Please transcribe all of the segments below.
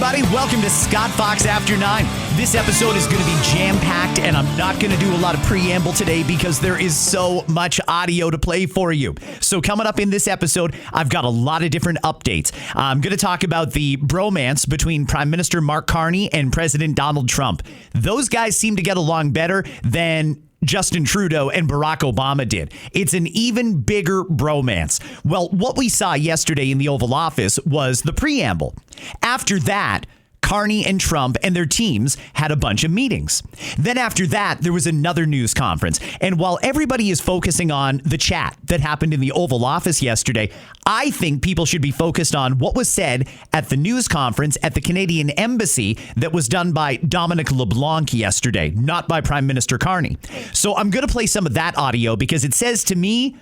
everybody. Welcome to Scott Fox After 9. This episode is going to be jam-packed, and I'm not going to do a lot of preamble today because there is so much audio to play for you. So coming up in this episode, I've got a lot of different updates. I'm going to talk about the bromance between Prime Minister Mark Carney and President Donald Trump. Those guys seem to get along better than Justin Trudeau and Barack Obama did. It's an even bigger bromance. Well, what we saw yesterday in the Oval Office was the preamble. After that, Carney and Trump and their teams had a bunch of meetings. Then after that, there was another news conference. And while everybody is focusing on the chat that happened in the Oval Office yesterday, I think people should be focused on what was said at the news conference at the Canadian Embassy that was done by Dominic LeBlanc yesterday, not by Prime Minister Carney. So I'm going to play some of that audio because it says to me,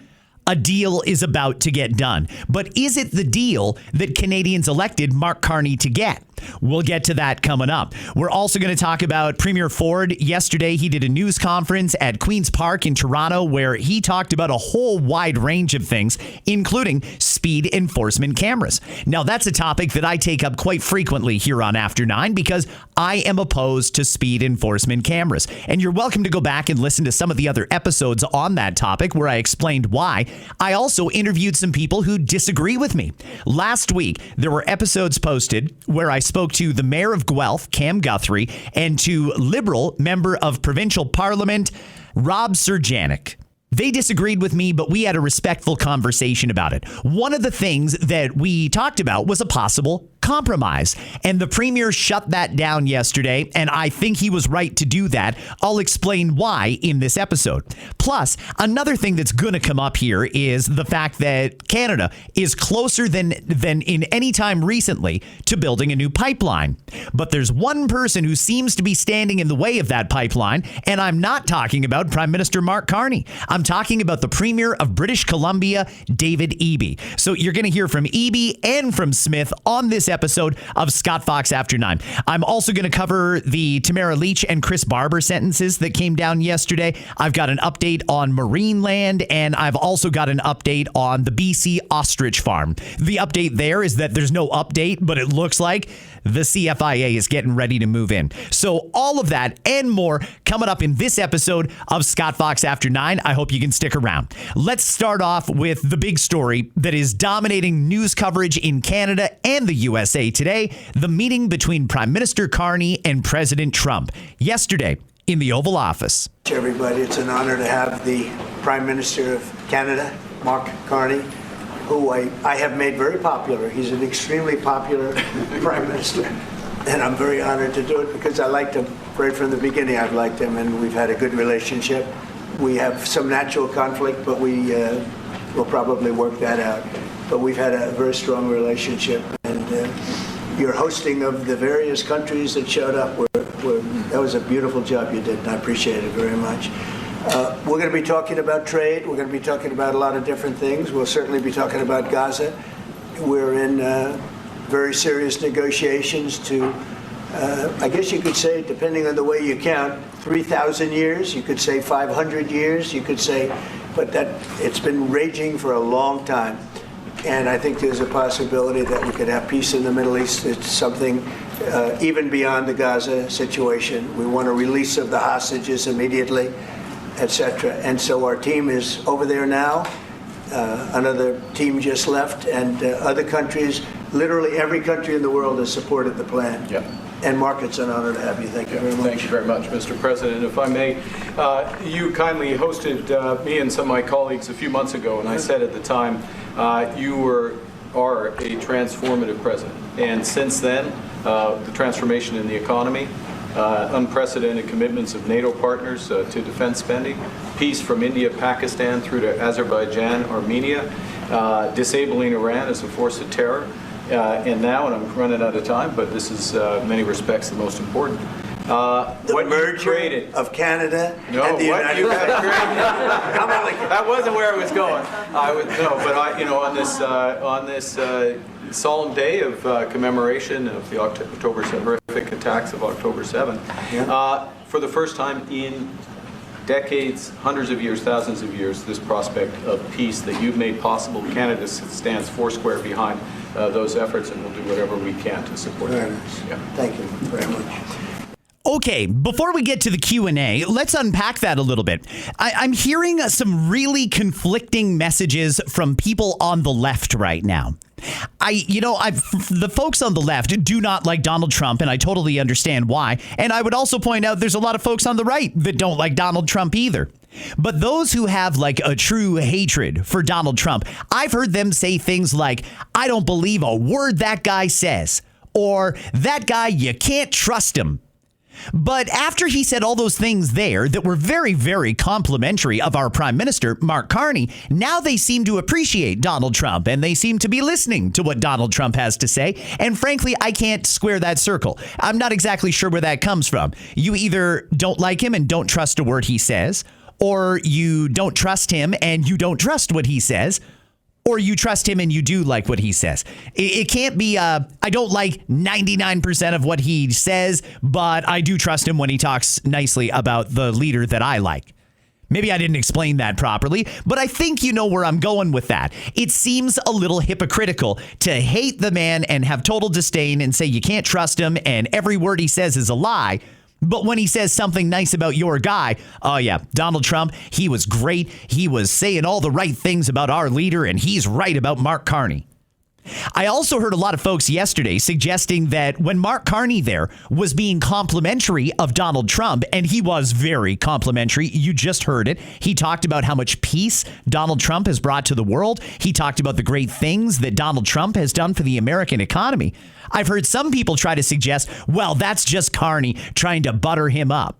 a deal is about to get done. But is it the deal that Canadians elected Mark Carney to get? We'll get to that coming up. We're also going to talk about Premier Ford. Yesterday, he did a news conference at Queen's Park in Toronto where he talked about a whole wide range of things, including speed enforcement cameras. Now, that's a topic that I take up quite frequently here on After 9 because I am opposed to speed enforcement cameras. And you're welcome to go back and listen to some of the other episodes on that topic where I explained why. I also interviewed some people who disagree with me. Last week, there were episodes posted where I spoke to the mayor of Guelph, Cam Guthrie, and to Liberal member of provincial parliament, Rob Serjanik. They disagreed with me, but we had a respectful conversation about it. One of the things that we talked about was a possible compromise, and the premier shut that down yesterday, and I think he was right to do that. I'll explain why in this episode. Plus, another thing that's going to come up here is the fact that Canada is closer than in any time recently to building a new pipeline. But there's one person who seems to be standing in the way of that pipeline, and I'm not talking about Prime Minister Mark Carney. I'm talking about the Premier of British Columbia, David Eby. So you're going to hear from Eby and from Smith on this episode of Scott Fox After 9. I'm also going to cover the Tamara Lich and Chris Barber sentences that came down yesterday. I've got an update on Marineland, and I've also got an update on the BC ostrich farm. The update there is that there's no update, but it looks like the CFIA is getting ready to move in. So all of that and more coming up in this episode of Scott Fox After 9. I hope you can stick around. Let's start off with the big story that is dominating news coverage in Canada and the USA today, the meeting between Prime Minister Carney and President Trump yesterday in the Oval Office. Everybody, it's an honor to have the Prime Minister of Canada, Mark Carney, who I have made very popular. He's an extremely popular Prime Minister, and I'm very honored to do it because I liked him right from the beginning. I've liked him, and we've had a good relationship. We have some natural conflict, but we will probably work that out. But we've had a very strong relationship, and your hosting of the various countries that showed up, that was a beautiful job you did, and I appreciate it very much. We're going to be talking about trade. We're going to be talking about a lot of different things. We'll certainly be talking about Gaza. We're in very serious negotiations to, I guess you could say, depending on the way you count, 3,000 years. You could say 500 years. You could say, but it's been raging for a long time. And I think there's a possibility that we could have peace in the Middle East. It's something even beyond the Gaza situation. We want a release of the hostages immediately, etc. And so our team is over there now. Another team just left, and other countries, literally every country in the world has supported the plan. Yep. And Mark, it's an honor to have you. Thank you very much. Thank you very much, Mr. President. If I may, you kindly hosted me and some of my colleagues a few months ago, and I said at the time, you are a transformative president. And since then, the transformation in the economy, unprecedented commitments of NATO partners to defense spending, peace from India, Pakistan through to Azerbaijan, Armenia, disabling Iran as a force of terror, and now, and I'm running out of time, but this is in many respects the most important. The merger of Canada and the United States. That wasn't where I was going. On this solemn day of commemoration of the horrific attacks of October 7th, for the first time in decades, hundreds of years, thousands of years, this prospect of peace that you've made possible, Canada stands foursquare behind, those efforts, and we'll do whatever we can to support Very them. nice. Yeah. Thank you very much. Okay, before we get to the Q&A, let's unpack that a little bit. I'm hearing some really conflicting messages from people on the left right now. The folks on the left do not like Donald Trump, and I totally understand why. And I would also point out there's a lot of folks on the right that don't like Donald Trump either. But those who have like a true hatred for Donald Trump, I've heard them say things like, I don't believe a word that guy says, or that guy, you can't trust him. But after he said all those things there that were very, very complimentary of our Prime Minister, Mark Carney, now they seem to appreciate Donald Trump and they seem to be listening to what Donald Trump has to say. And frankly, I can't square that circle. I'm not exactly sure where that comes from. You either don't like him and don't trust a word he says, or you don't trust him and you don't trust what he says, or you trust him and you do like what he says. It can't be, I don't like 99% of what he says, but I do trust him when he talks nicely about the leader that I like. Maybe I didn't explain that properly, but I think you know where I'm going with that. It seems a little hypocritical to hate the man and have total disdain and say you can't trust him and every word he says is a lie. But when he says something nice about your guy, oh yeah, Donald Trump, he was great. He was saying all the right things about our leader, and he's right about Mark Carney. I also heard a lot of folks yesterday suggesting that when Mark Carney there was being complimentary of Donald Trump, and he was very complimentary, you just heard it. He talked about how much peace Donald Trump has brought to the world. He talked about the great things that Donald Trump has done for the American economy. I've heard some people try to suggest, well, that's just Carney trying to butter him up.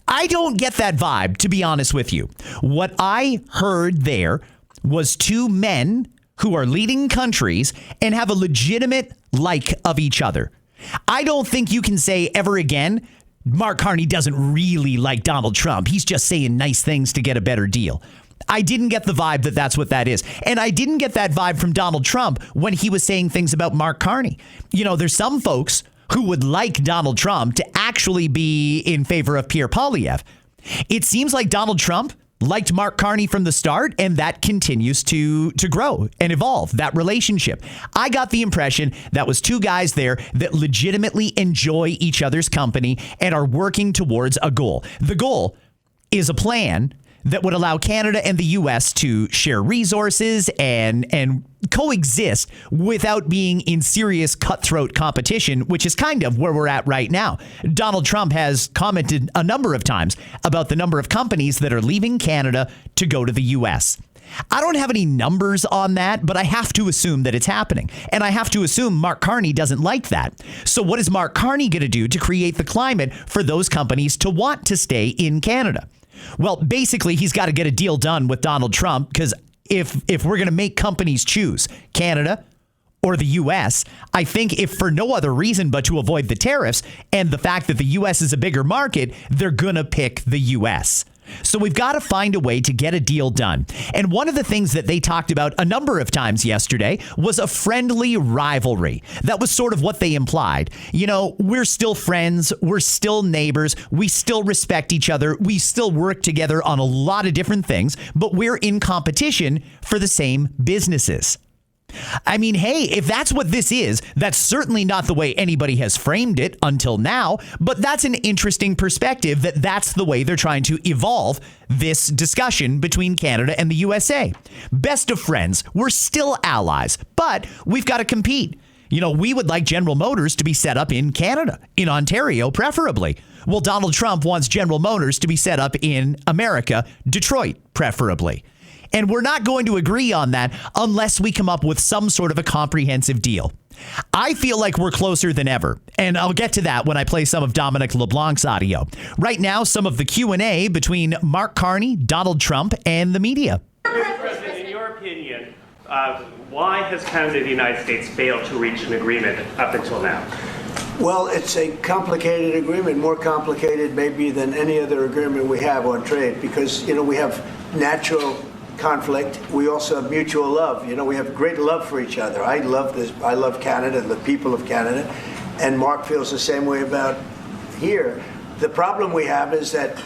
I don't get that vibe, to be honest with you. What I heard there was two men who are leading countries and have a legitimate like of each other. I don't think you can say ever again, Mark Carney doesn't really like Donald Trump. He's just saying nice things to get a better deal. I didn't get the vibe that that's what that is. And I didn't get that vibe from Donald Trump when he was saying things about Mark Carney. You know, there's some folks who would like Donald Trump to actually be in favor of Pierre Poilievre. It seems like Donald Trump liked Mark Carney from the start, and that continues to grow and evolve, that relationship. I got the impression that was two guys there that legitimately enjoy each other's company and are working towards a goal. The goal is a plan that would allow Canada and the U.S. to share resources and coexist without being in serious cutthroat competition, which is kind of where we're at right now. Donald Trump has commented a number of times about the number of companies that are leaving Canada to go to the U.S. I don't have any numbers on that, but I have to assume that it's happening. And I have to assume Mark Carney doesn't like that. So what is Mark Carney going to do to create the climate for those companies to want to stay in Canada? Well, basically, he's got to get a deal done with Donald Trump, because if we're going to make companies choose Canada or the U.S., I think if for no other reason but to avoid the tariffs and the fact that the U.S. is a bigger market, they're going to pick the U.S. So we've got to find a way to get a deal done. And one of the things that they talked about a number of times yesterday was a friendly rivalry. That was sort of what they implied. You know, we're still friends. We're still neighbors. We still respect each other. We still work together on a lot of different things, but we're in competition for the same businesses. I mean, hey, if that's what this is, that's certainly not the way anybody has framed it until now, but that's an interesting perspective that that's the way they're trying to evolve this discussion between Canada and the USA. Best of friends, we're still allies, but we've got to compete. You know, we would like General Motors to be set up in Canada, in Ontario preferably. Well, Donald Trump wants General Motors to be set up in America, Detroit preferably. And we're not going to agree on that unless we come up with some sort of a comprehensive deal. I feel like we're closer than ever, and I'll get to that when I play some of Dominic LeBlanc's audio. Right now, some of the Q&A between Mark Carney, Donald Trump, and the media. Mr. President, in your opinion, why has Canada and the United States failed to reach an agreement up until now? Well, it's a complicated agreement, more complicated maybe than any other agreement we have on trade, because, you know, we have natural conflict. We also have mutual love. You know, we have great love for each other. I love this. I love Canada, the people of Canada, and Mark feels the same way about here. The problem we have is that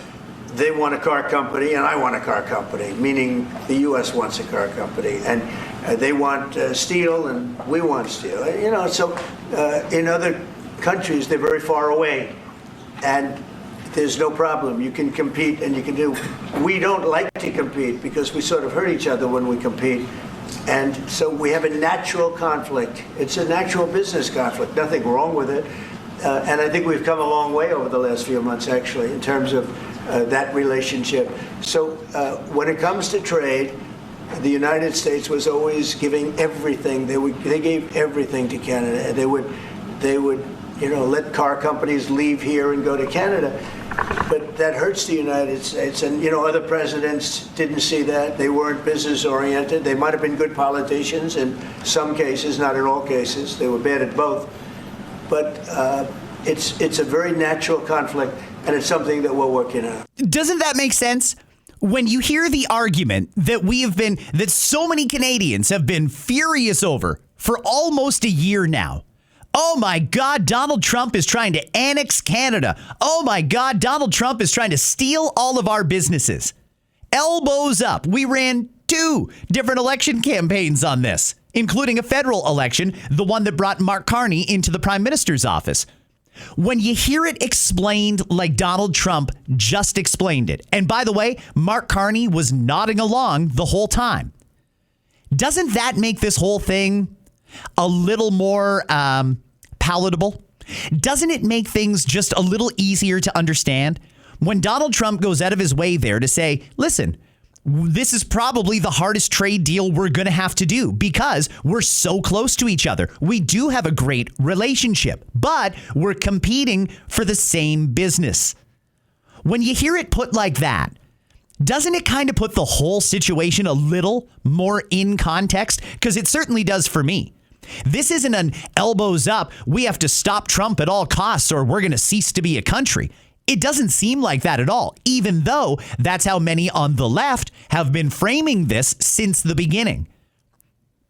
they want a car company and I want a car company, meaning the U.S. wants a car company. And they want steel and we want steel. So in other countries, they're very far away. And there's no problem. You can compete and you can do. We don't like to compete because we sort of hurt each other when we compete. And so we have a natural conflict. It's a natural business conflict. Nothing wrong with it. And I think we've come a long way over the last few months, actually, in terms of that relationship. So when it comes to trade, the United States was always giving everything. They gave everything to Canada. They would let car companies leave here and go to Canada. But that hurts the United States. And, other presidents didn't see that. They weren't business oriented. They might have been good politicians in some cases, not in all cases. They were bad at both. But it's a very natural conflict, and it's something that we're working on. Doesn't that make sense? When you hear the argument that so many Canadians have been furious over for almost a year now. Oh my God, Donald Trump is trying to annex Canada. Oh my God, Donald Trump is trying to steal all of our businesses. Elbows up. We ran 2 different election campaigns on this, including a federal election, the one that brought Mark Carney into the prime minister's office. When you hear it explained like Donald Trump just explained it, and by the way, Mark Carney was nodding along the whole time, doesn't that make this whole thing a little more palatable? Doesn't it make things just a little easier to understand? When Donald Trump goes out of his way there to say, listen, this is probably the hardest trade deal we're going to have to do because we're so close to each other. We do have a great relationship, but we're competing for the same business. When you hear it put like that, doesn't it kind of put the whole situation a little more in context? Because it certainly does for me. This isn't an elbows up, we have to stop Trump at all costs or we're going to cease to be a country. It doesn't seem like that at all, even though that's how many on the left have been framing this since the beginning.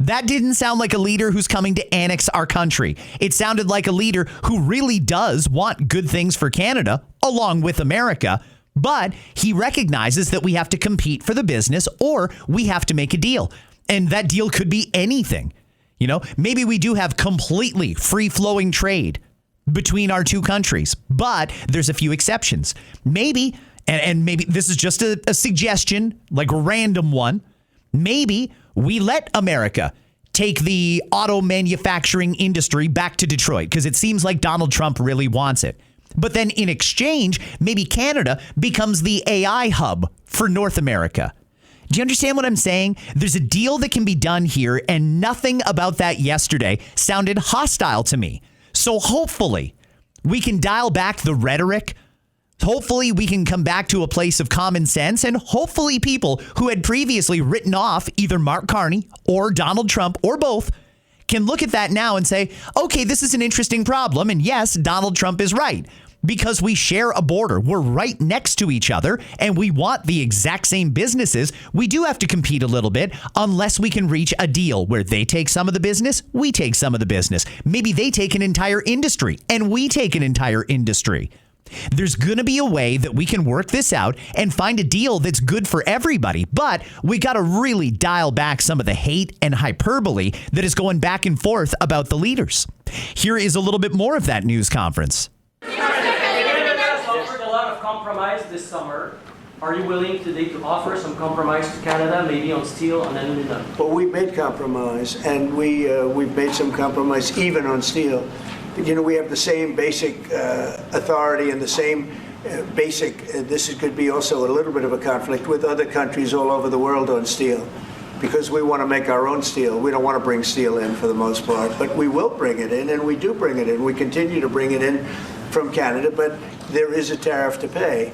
That didn't sound like a leader who's coming to annex our country. It sounded like a leader who really does want good things for Canada, along with America, but he recognizes that we have to compete for the business or we have to make a deal. And that deal could be anything. Maybe we do have completely free-flowing trade between our 2 countries, but there's a few exceptions. Maybe, and maybe this is just a suggestion, like a random one, maybe we let America take the auto manufacturing industry back to Detroit because it seems like Donald Trump really wants it. But then in exchange, maybe Canada becomes the AI hub for North America. Do you understand what I'm saying? There's a deal that can be done here, and nothing about that yesterday sounded hostile to me. So hopefully we can dial back the rhetoric. Hopefully we can come back to a place of common sense, and hopefully people who had previously written off either Mark Carney or Donald Trump or both can look at that now and say, okay, this is an interesting problem. And yes, Donald Trump is right. Because we share a border. We're right next to each other and we want the exact same businesses. We do have to compete a little bit unless we can reach a deal where they take some of the business, we take some of the business. Maybe they take an entire industry and we take an entire industry. There's going to be a way that we can work this out and find a deal that's good for everybody. But we got to really dial back some of the hate and hyperbole that is going back and forth about the leaders. Here is a little bit more of that news conference. Offered a lot of compromise this summer. Are you willing today to offer some compromise to Canada, maybe on steel and aluminum? Well, we've made compromise, and we've made some compromise even on steel. We have the same basic authority and the same basic. This could be also a little bit of a conflict with other countries all over the world on steel, because we want to make our own steel. We don't want to bring steel in for the most part, but we will bring it in, and we do bring it in. We continue to bring it in from Canada, but there is a tariff to pay.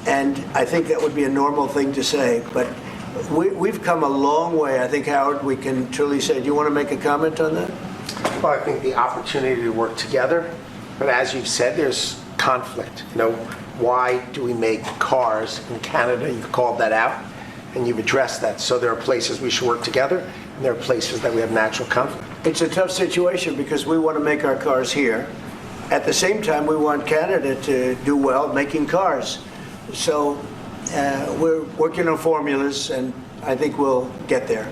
And I think that would be a normal thing to say. But we've come a long way. I think, Howard, we can truly say, do you want to make a comment on that? Well, I think the opportunity to work together, but as you've said, there's conflict. Why do we make cars in Canada? You've called that out, and you've addressed that. So there are places we should work together, and there are places that we have natural conflict. It's a tough situation because we want to make our cars here. At the same time, we want Canada to do well making cars. So we're working on formulas, and I think we'll get there.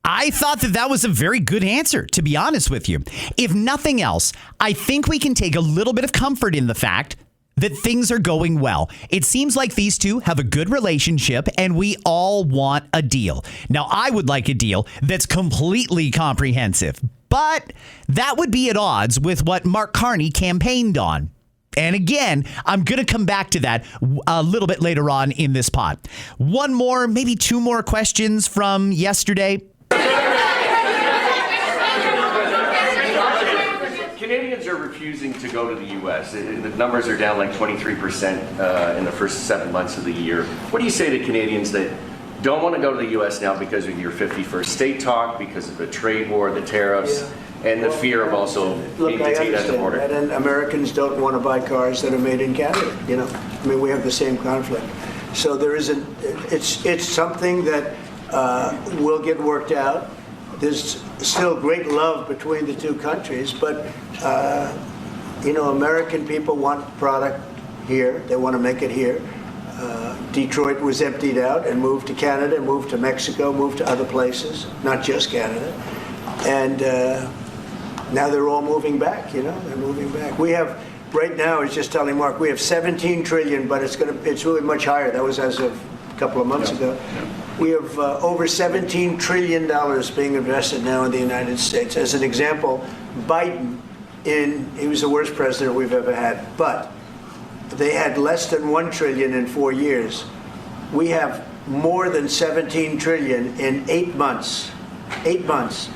I thought that was a very good answer, to be honest with you. If nothing else, I think we can take a little bit of comfort in the fact that things are going well. It seems like these two have a good relationship, and we all want a deal. Now, I would like a deal that's completely comprehensive, but that would be at odds with what Mark Carney campaigned on. And again, I'm going to come back to that a little bit later on in this pod. One more, maybe two more questions from yesterday. Canadians are refusing to go to the U.S. The numbers are down like 23% in the first 7 months of the year. What do you say to Canadians that don't want to go to the U.S. now because of your 51st state talk, because of the trade war, the tariffs, and the fear of also being detained at the border? And Americans don't want to buy cars that are made in Canada. I mean, we have the same conflict. So there isn't. It's something that will get worked out. There's still great love between the two countries, but American people want product here. They want to make it here. Detroit was emptied out and moved to Canada, moved to Mexico, moved to other places, not just Canada. And now they're all moving back, they're moving back. We have, right now, I was just telling Mark, we have 17 trillion, but it's really much higher. That was as of a couple of months ago. We have over $17 trillion being invested now in the United States. As an example, Biden, he was the worst president we've ever had, but they had less than $1 trillion in 4 years. We have more than 17 trillion in 8 months. 8 months.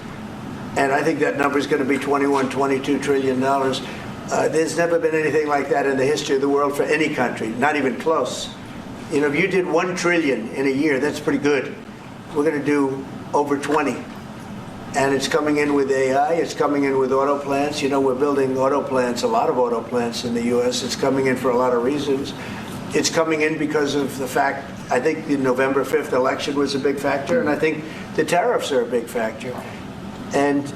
And I think that number is going to be $22 trillion. There's never been anything like that in the history of the world for any country, not even close. If you did 1 trillion in a year, that's pretty good. We're going to do over 20. And it's coming in with AI, it's coming in with auto plants. We're building auto plants, a lot of auto plants in the U.S. It's coming in for a lot of reasons. It's coming in because of the fact, I think the November 5th election was a big factor, and I think the tariffs are a big factor. And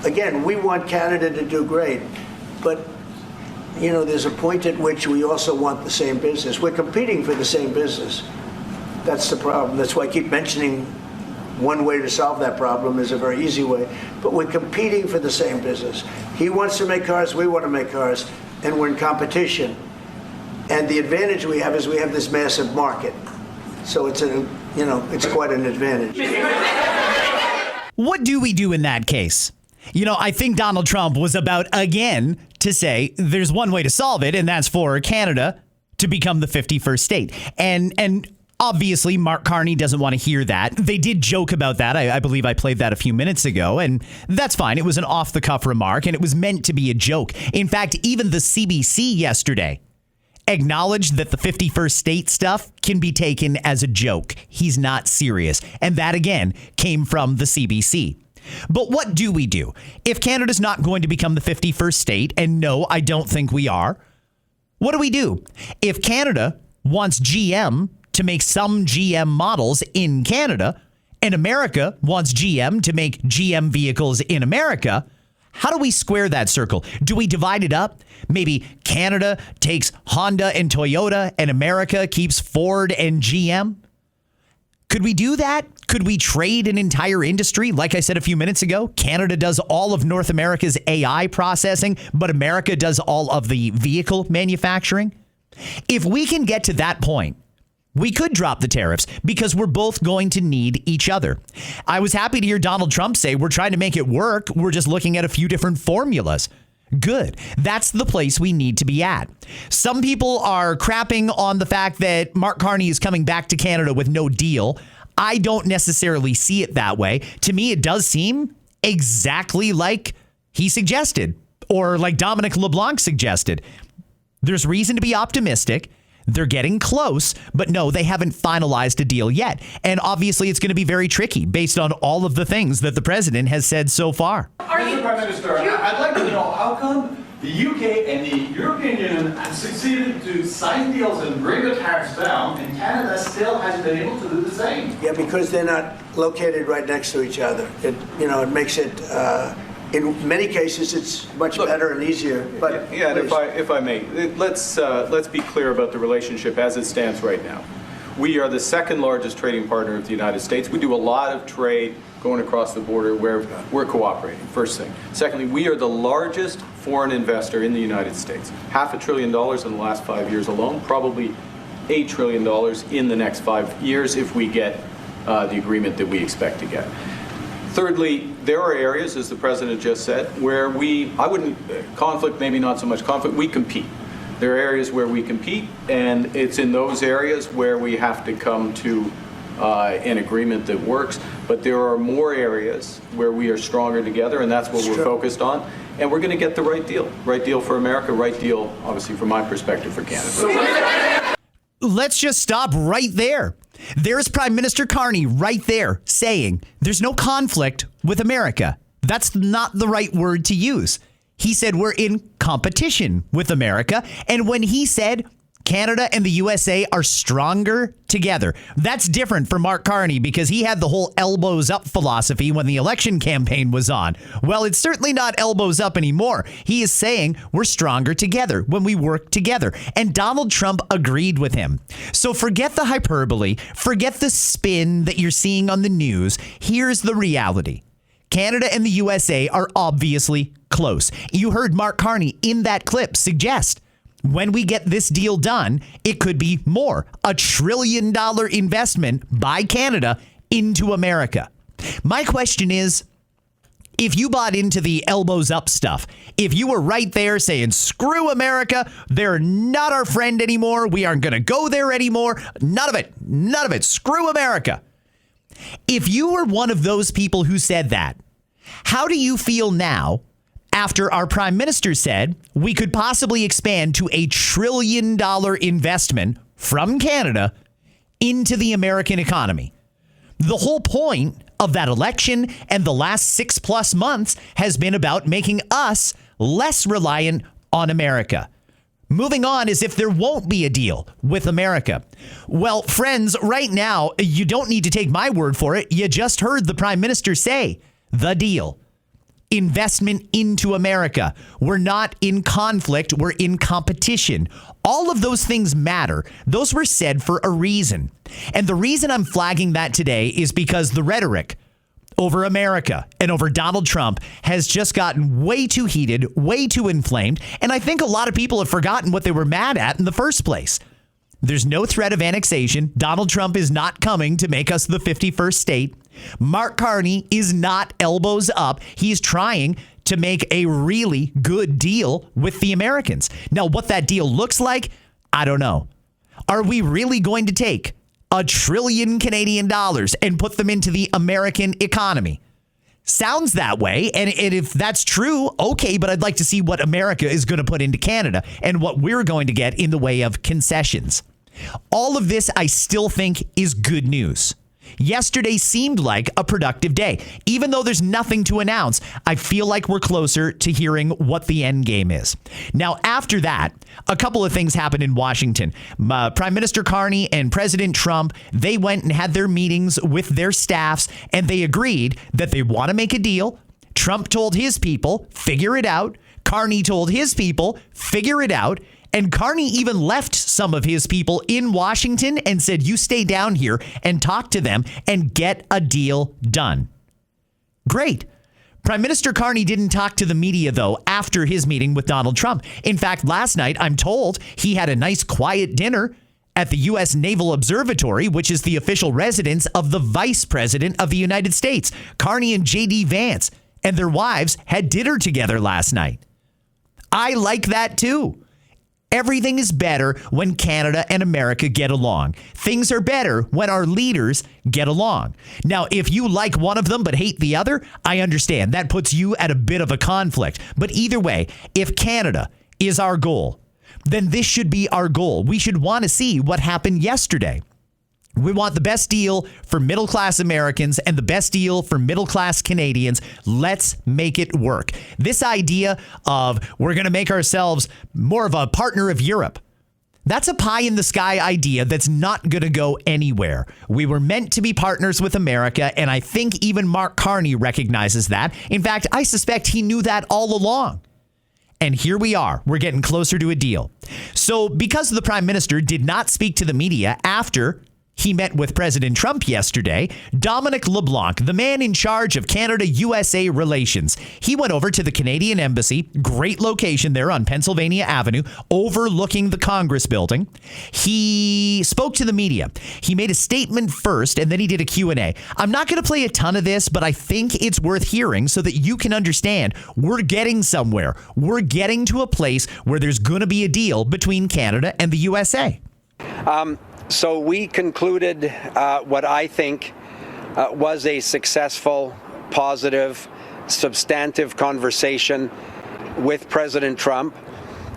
again, we want Canada to do great, but there's a point at which we also want the same business. We're competing for the same business. That's the problem. That's why I keep mentioning one way to solve that problem is a very easy way. But we're competing for the same business. He wants to make cars, we want to make cars, and we're in competition. And the advantage we have is we have this massive market. So it's quite an advantage. What do we do in that case? I think Donald Trump was about, again, to say there's one way to solve it, and that's for Canada to become the 51st state. And obviously, Mark Carney doesn't want to hear that. They did joke about that. I believe I played that a few minutes ago, and that's fine. It was an off-the-cuff remark, and it was meant to be a joke. In fact, even the CBC yesterday acknowledged that the 51st state stuff can be taken as a joke. He's not serious. And that, again, came from the CBC. But what do we do? If Canada's not going to become the 51st state, and no, I don't think we are, what do we do? If Canada wants GM to make some GM models in Canada, and America wants GM to make GM vehicles in America, how do we square that circle? Do we divide it up? Maybe Canada takes Honda and Toyota, and America keeps Ford and GM? Could we do that? Could we trade an entire industry? Like I said a few minutes ago, Canada does all of North America's AI processing, but America does all of the vehicle manufacturing. If we can get to that point, we could drop the tariffs because we're both going to need each other. I was happy to hear Donald Trump say we're trying to make it work. We're just looking at a few different formulas. Good. That's the place we need to be at. Some people are crapping on the fact that Mark Carney is coming back to Canada with no deal. I don't necessarily see it that way. To me, it does seem exactly like he suggested, or like Dominic LeBlanc suggested. There's reason to be optimistic. They're getting close, but no, they haven't finalized a deal yet. And obviously, it's going to be very tricky based on all of the things that the president has said so far. Mr. Prime Minister, I'd like to know how come the UK and the European Union have succeeded to sign deals and bring the tariffs down, and Canada still hasn't been able to do the same? Yeah, because they're not located right next to each other. It makes it In many cases, it's much better and easier, but Yeah, and please. if I may, let's be clear about the relationship as it stands right now. We are the second largest trading partner of the United States. We do a lot of trade going across the border where we're cooperating, first thing. Secondly, we are the largest foreign investor in the United States. $500 billion in the last 5 years alone, probably $8 trillion in the next 5 years if we get the agreement that we expect to get. Thirdly, there are areas, as the President just said, where conflict, maybe not so much conflict, we compete. There are areas where we compete, and it's in those areas where we have to come to an agreement that works. But there are more areas where we are stronger together, and that's what we're focused on. And we're going to get the right deal. Right deal for America, right deal, obviously, from my perspective, for Canada. Let's just stop right there. There's Prime Minister Carney right there saying there's no conflict with America. That's not the right word to use. He said we're in competition with America. And when he said Canada and the USA are stronger together, that's different for Mark Carney because he had the whole elbows up philosophy when the election campaign was on. Well, it's certainly not elbows up anymore. He is saying we're stronger together when we work together. And Donald Trump agreed with him. So forget the hyperbole, forget the spin that you're seeing on the news. Here's the reality. Canada and the USA are obviously close. You heard Mark Carney in that clip suggest when we get this deal done, it could be more. $1 trillion investment by Canada into America. My question is, if you bought into the elbows up stuff, if you were right there saying, screw America, they're not our friend anymore, we aren't going to go there anymore, none of it, screw America. If you were one of those people who said that, how do you feel now after our prime minister said we could possibly expand to $1 trillion investment from Canada into the American economy? The whole point of that election and the last 6+ months has been about making us less reliant on America. Moving on as if there won't be a deal with America. Well, friends, right now, you don't need to take my word for it. You just heard the prime minister say the deal. Investment into America. We're not in conflict. We're in competition. All of those things matter. Those were said for a reason. And the reason I'm flagging that today is because the rhetoric over America and over Donald Trump has just gotten way too heated, way too inflamed. And I think a lot of people have forgotten what they were mad at in the first place. There's no threat of annexation. Donald Trump is not coming to make us the 51st state. Mark Carney is not elbows up. He's trying to make a really good deal with the Americans. Now, what that deal looks like, I don't know. Are we really going to take $1 trillion Canadian and put them into the American economy? Sounds that way. And if that's true, okay, but I'd like to see what America is going to put into Canada and what we're going to get in the way of concessions. All of this, I still think, is good news. Yesterday seemed like a productive day. Even though there's nothing to announce, I feel like we're closer to hearing what the end game is. Now, after that, a couple of things happened in Washington. Prime Minister Carney and President Trump, they went and had their meetings with their staffs, and they agreed that they want to make a deal. Trump told his people, figure it out. Carney told his people, figure it out. And Carney even left some of his people in Washington and said, you stay down here and talk to them and get a deal done. Great. Prime Minister Carney didn't talk to the media, though, after his meeting with Donald Trump. In fact, last night, I'm told he had a nice quiet dinner at the U.S. Naval Observatory, which is the official residence of the Vice President of the United States. Carney and J.D. Vance and their wives had dinner together last night. I like that, too. Everything is better when Canada and America get along. Things are better when our leaders get along. Now, if you like one of them but hate the other, I understand. That puts you at a bit of a conflict. But either way, if Canada is our goal, then this should be our goal. We should want to see what happened yesterday. We want the best deal for middle-class Americans and the best deal for middle-class Canadians. Let's make it work. This idea of we're going to make ourselves more of a partner of Europe. That's a pie-in-the-sky idea that's not going to go anywhere. We were meant to be partners with America, and I think even Mark Carney recognizes that. In fact, I suspect he knew that all along. And here we are. We're getting closer to a deal. So because the Prime Minister did not speak to the media after he met with President Trump yesterday, Dominic LeBlanc, the man in charge of Canada-USA relations, he went over to the Canadian Embassy, great location there on Pennsylvania Avenue, overlooking the Congress building. He spoke to the media. He made a statement first, and then he did a Q&A. I'm not going to play a ton of this, but I think it's worth hearing so that you can understand we're getting somewhere. We're getting to a place where there's going to be a deal between Canada and the USA. So we concluded what I think was a successful, positive, substantive conversation with President Trump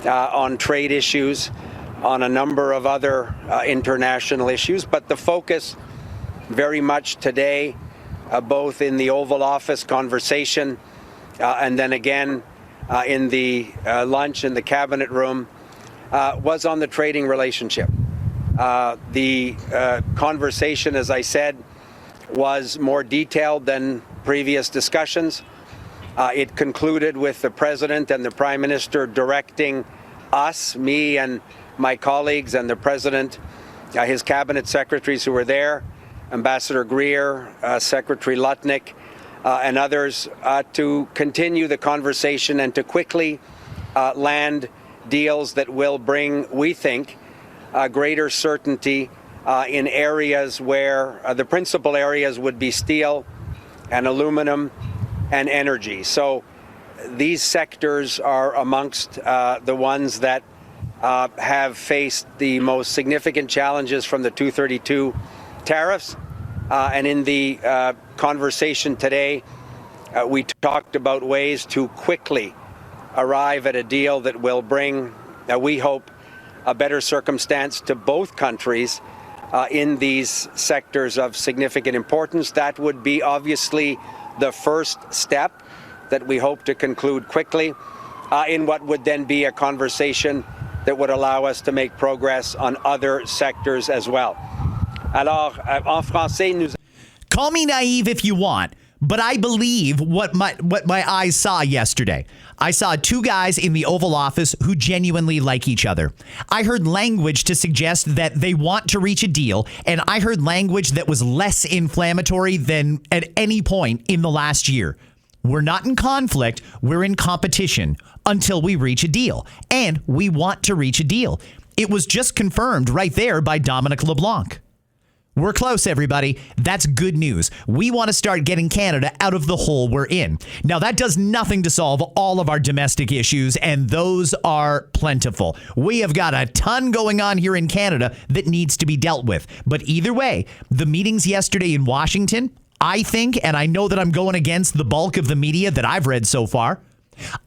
on trade issues, on a number of other international issues. But the focus very much today, both in the Oval Office conversation and then again in the lunch in the cabinet room, was on the trading relationship. The conversation, as I said, was more detailed than previous discussions. It concluded with the President and the Prime Minister directing us, me and my colleagues, and the President, his cabinet secretaries who were there, Ambassador Greer, Secretary Lutnick, and others, to continue the conversation and to quickly land deals that will bring, we think, greater certainty in areas where the principal areas would be steel and aluminum and energy. So these sectors are amongst the ones that have faced the most significant challenges from the 232 tariffs. And in the conversation today, we talked about ways to quickly arrive at a deal that will bring, we hope, a better circumstance to both countries in these sectors of significant importance. That would be obviously the first step that we hope to conclude quickly in what would then be a conversation that would allow us to make progress on other sectors as well. Alors, en français, nous... Call me naive if you want, but I believe what my eyes saw yesterday. I saw two guys in the Oval Office who genuinely like each other. I heard language to suggest that they want to reach a deal, and I heard language that was less inflammatory than at any point in the last year. We're not in conflict, we're in competition until we reach a deal, and we want to reach a deal. It was just confirmed right there by Dominic LeBlanc. We're close, everybody. That's good news. We want to start getting Canada out of the hole we're in. Now, that does nothing to solve all of our domestic issues, and those are plentiful. We have got a ton going on here in Canada that needs to be dealt with. But either way, the meetings yesterday in Washington, I think, and I know that I'm going against the bulk of the media that I've read so far,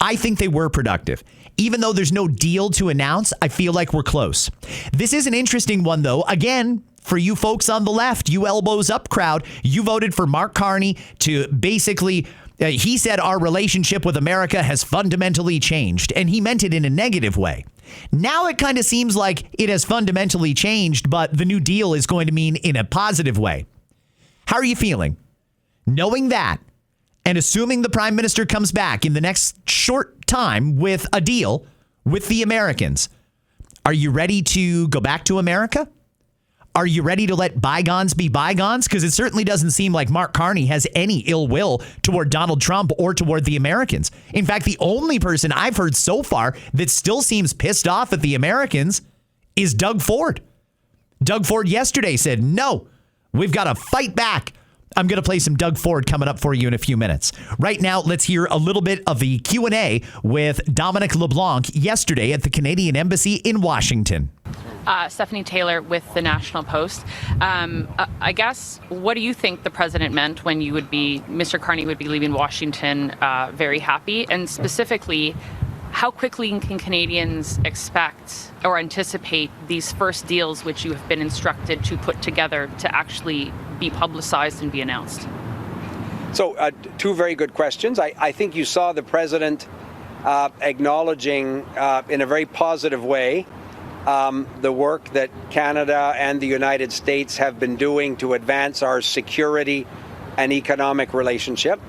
I think they were productive. Even though there's no deal to announce, I feel like we're close. This is an interesting one, though. Again, for you folks on the left, you elbows up crowd, you voted for Mark Carney to basically, he said our relationship with America has fundamentally changed, and he meant it in a negative way. Now it kind of seems like it has fundamentally changed, but the new deal is going to mean in a positive way. How are you feeling? Knowing that, and assuming the Prime Minister comes back in the next short time with a deal with the Americans, are you ready to go back to America? Are you ready to let bygones be bygones? Because it certainly doesn't seem like Mark Carney has any ill will toward Donald Trump or toward the Americans. In fact, the only person I've heard so far that still seems pissed off at the Americans is Doug Ford. Doug Ford yesterday said, no, we've got to fight back. I'm going to play some Doug Ford coming up for you in a few minutes. Right now, let's hear a little bit of the Q&A with Dominic LeBlanc yesterday at the Canadian Embassy in Washington. Stephanie Taylor with the National Post. I guess, what do you think the president meant when Mr. Carney would be leaving Washington very happy? And specifically, how quickly can Canadians expect or anticipate these first deals which you have been instructed to put together to actually be publicized and be announced? So, two very good questions. I think you saw the president acknowledging in a very positive way the work that Canada and the United States have been doing to advance our security and economic relationship.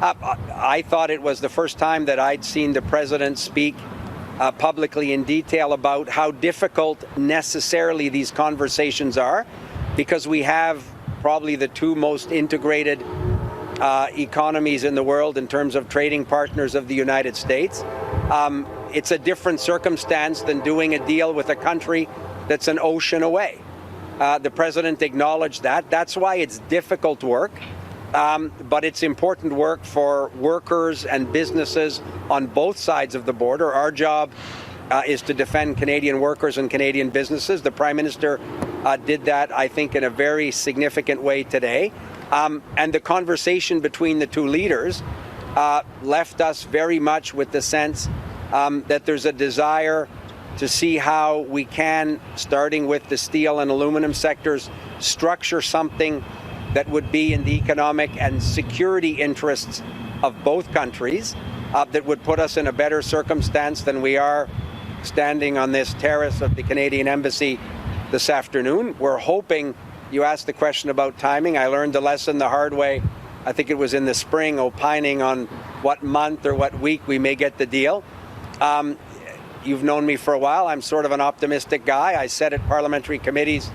I thought it was the first time that I'd seen the President speak publicly in detail about how difficult necessarily these conversations are, because we have probably the two most integrated economies in the world in terms of trading partners of the United States. It's a different circumstance than doing a deal with a country that's an ocean away. The President acknowledged that. That's why it's difficult work. But it's important work for workers and businesses on both sides of the border. Our job is to defend Canadian workers and Canadian businesses. The Prime Minister did that, I think, in a very significant way today. And the conversation between the two leaders left us very much with the sense that there's a desire to see how we can, starting with the steel and aluminum sectors, structure something that would be in the economic and security interests of both countries, that would put us in a better circumstance than we are standing on this terrace of the Canadian Embassy this afternoon. We're hoping, you asked the question about timing, I learned the lesson the hard way, I think it was in the spring, opining on what month or what week we may get the deal. You've known me for a while, I'm sort of an optimistic guy. I said at parliamentary committees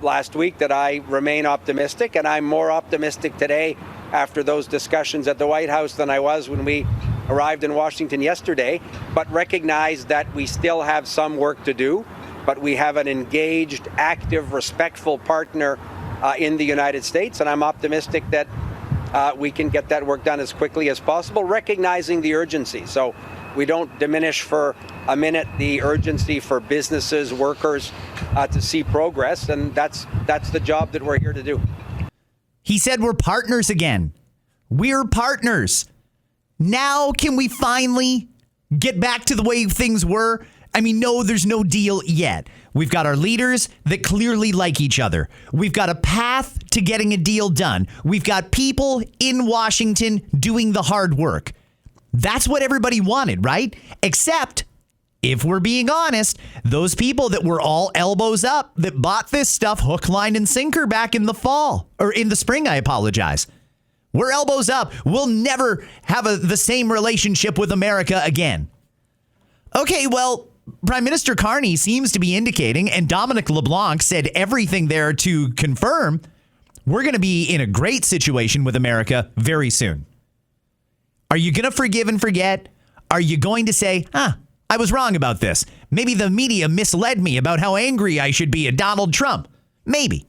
last week that I remain optimistic, and I'm more optimistic today after those discussions at the White House than I was when we arrived in Washington yesterday, but recognize that we still have some work to do, but we have an engaged, active, respectful partner in the United States, and I'm optimistic that we can get that work done as quickly as possible, recognizing the urgency. So we don't diminish for a minute the urgency for businesses, workers to see progress, and that's the job that we're here to do. He said we're partners again. We're partners. Now can we finally get back to the way things were? I mean, no, there's no deal yet. We've got our leaders that clearly like each other. We've got a path to getting a deal done. We've got people in Washington doing the hard work. That's what everybody wanted, right? Except, if we're being honest, those people that were all elbows up that bought this stuff hook, line, and sinker back in the fall, or in the spring, I apologize. We're elbows up. We'll never have the same relationship with America again. Okay, well, Prime Minister Carney seems to be indicating, and Dominic LeBlanc said everything there to confirm, we're going to be in a great situation with America very soon. Are you going to forgive and forget? Are you going to say, I was wrong about this. Maybe the media misled me about how angry I should be at Donald Trump. Maybe.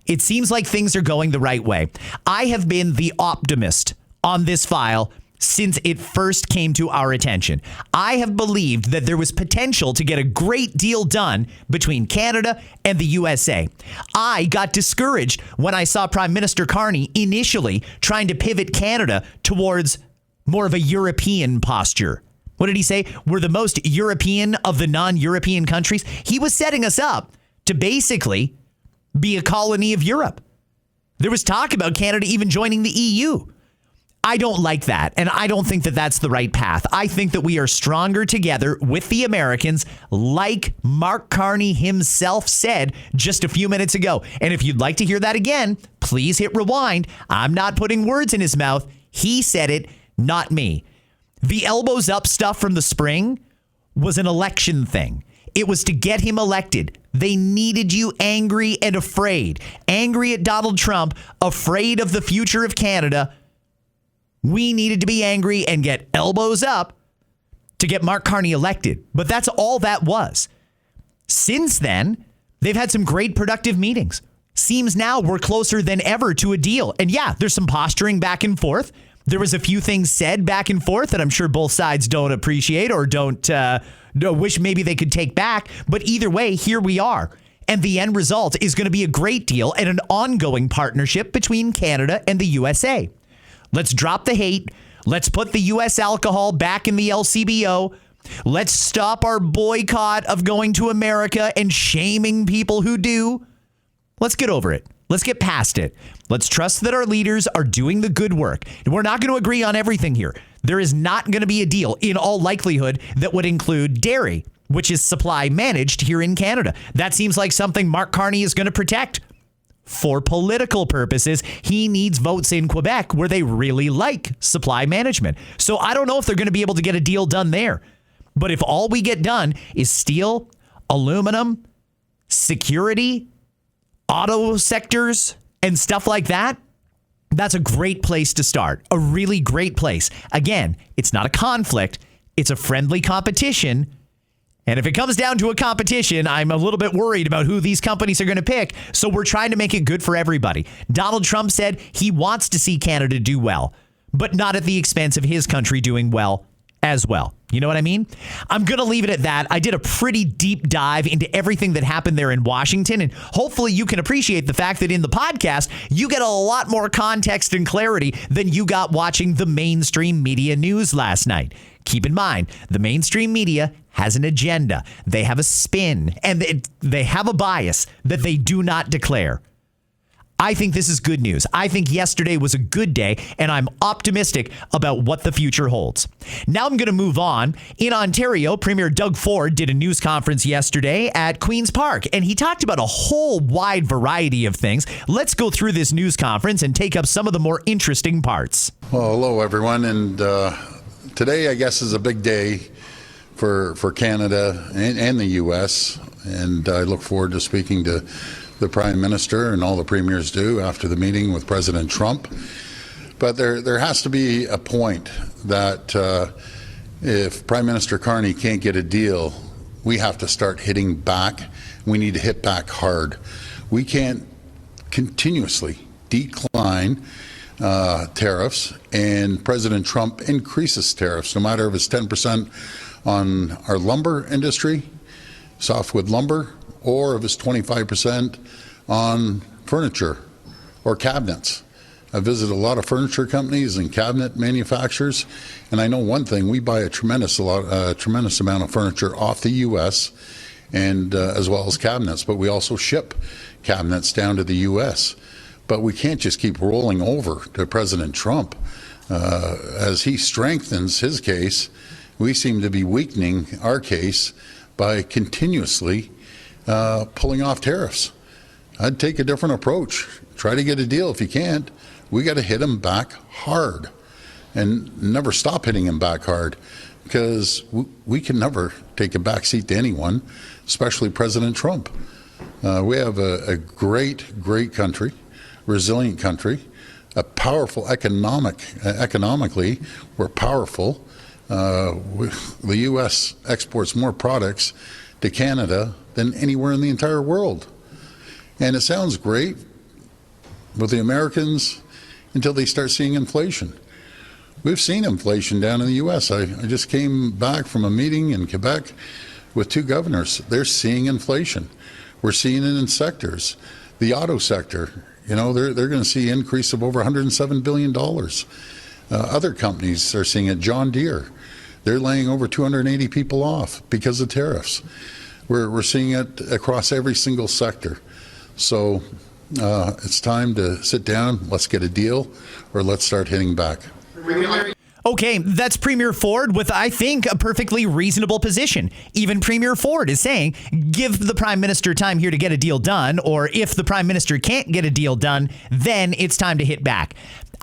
It seems like things are going the right way. I have been the optimist on this file since it first came to our attention. I have believed that there was potential to get a great deal done between Canada and the USA. I got discouraged when I saw Prime Minister Carney initially trying to pivot Canada towards more of a European posture. What did he say? We're the most European of the non-European countries. He was setting us up to basically be a colony of Europe. There was talk about Canada even joining the EU. I don't like that, and I don't think that that's the right path. I think that we are stronger together with the Americans, like Mark Carney himself said just a few minutes ago. And if you'd like to hear that again, please hit rewind. I'm not putting words in his mouth. He said it, not me. The elbows up stuff from the spring was an election thing. It was to get him elected. They needed you angry and afraid. Angry at Donald Trump, afraid of the future of Canada. We needed to be angry and get elbows up to get Mark Carney elected. But that's all that was. Since then, they've had some great productive meetings. Seems now we're closer than ever to a deal. And yeah, there's some posturing back and forth. There was a few things said back and forth that I'm sure both sides don't appreciate or don't wish maybe they could take back. But either way, here we are. And the end result is going to be a great deal and an ongoing partnership between Canada and the USA. Let's drop the hate. Let's put the U.S. alcohol back in the LCBO. Let's stop our boycott of going to America and shaming people who do. Let's get over it. Let's get past it. Let's trust that our leaders are doing the good work. We're not going to agree on everything here. There is not going to be a deal, in all likelihood, that would include dairy, which is supply managed here in Canada. That seems like something Mark Carney is going to protect. For political purposes, he needs votes in Quebec where they really like supply management. So I don't know if they're going to be able to get a deal done there. But if all we get done is steel, aluminum, security, auto sectors, and stuff like that, that's a great place to start. A really great place. Again, it's not a conflict. It's a friendly competition. And if it comes down to a competition, I'm a little bit worried about who these companies are going to pick. So we're trying to make it good for everybody. Donald Trump said he wants to see Canada do well, but not at the expense of his country doing well as well. You know what I mean? I'm going to leave it at that. I did a pretty deep dive into everything that happened there in Washington, and hopefully you can appreciate the fact that in the podcast, you get a lot more context and clarity than you got watching the mainstream media news last night. Keep in mind, the mainstream media has an agenda. They have a spin, and they have a bias that they do not declare. I think this is good news. I think yesterday was a good day, and I'm optimistic about what the future holds. Now I'm going to move on. In Ontario, Premier Doug Ford did a news conference yesterday at Queen's Park, and he talked about a whole wide variety of things. Let's go through this news conference and take up some of the more interesting parts. Well, hello, everyone. And today, I guess, is a big day for Canada and the U.S., and I look forward to speaking to the Prime Minister, and all the premiers do, after the meeting with President Trump. But there has to be a point that if Prime Minister Carney can't get a deal, we have to start hitting back. We need to hit back hard. We can't continuously decline tariffs, and President Trump increases tariffs, no matter if it's 10% on our lumber industry, softwood lumber, or if it's 25% on furniture or cabinets. I visit a lot of furniture companies and cabinet manufacturers, and I know one thing: we buy a tremendous amount of furniture off the U.S. and as well as cabinets, but we also ship cabinets down to the U.S. But we can't just keep rolling over to President Trump. As he strengthens his case, we seem to be weakening our case by continuously pulling off tariffs. I'd take a different approach. Try to get a deal. If you can't, we got to hit him back hard, and never stop hitting him back hard, because we can never take a back seat to anyone, especially President Trump. We have a great country, resilient country, a powerful economically, we're powerful. The U.S. exports more products to Canada than anywhere in the entire world. And it sounds great with the Americans until they start seeing inflation. We've seen inflation down in the U.S. I just came back from a meeting in Quebec with two governors. They're seeing inflation. We're seeing it in sectors. The auto sector, they're going to see an increase of over $107 billion. Other companies are seeing it. John Deere, they're laying over 280 people off because of tariffs. We're seeing it across every single sector. So it's time to sit down, let's get a deal, or let's start hitting back. Okay, that's Premier Ford with, I think, a perfectly reasonable position. Even Premier Ford is saying, give the Prime Minister time here to get a deal done, or if the Prime Minister can't get a deal done, then it's time to hit back.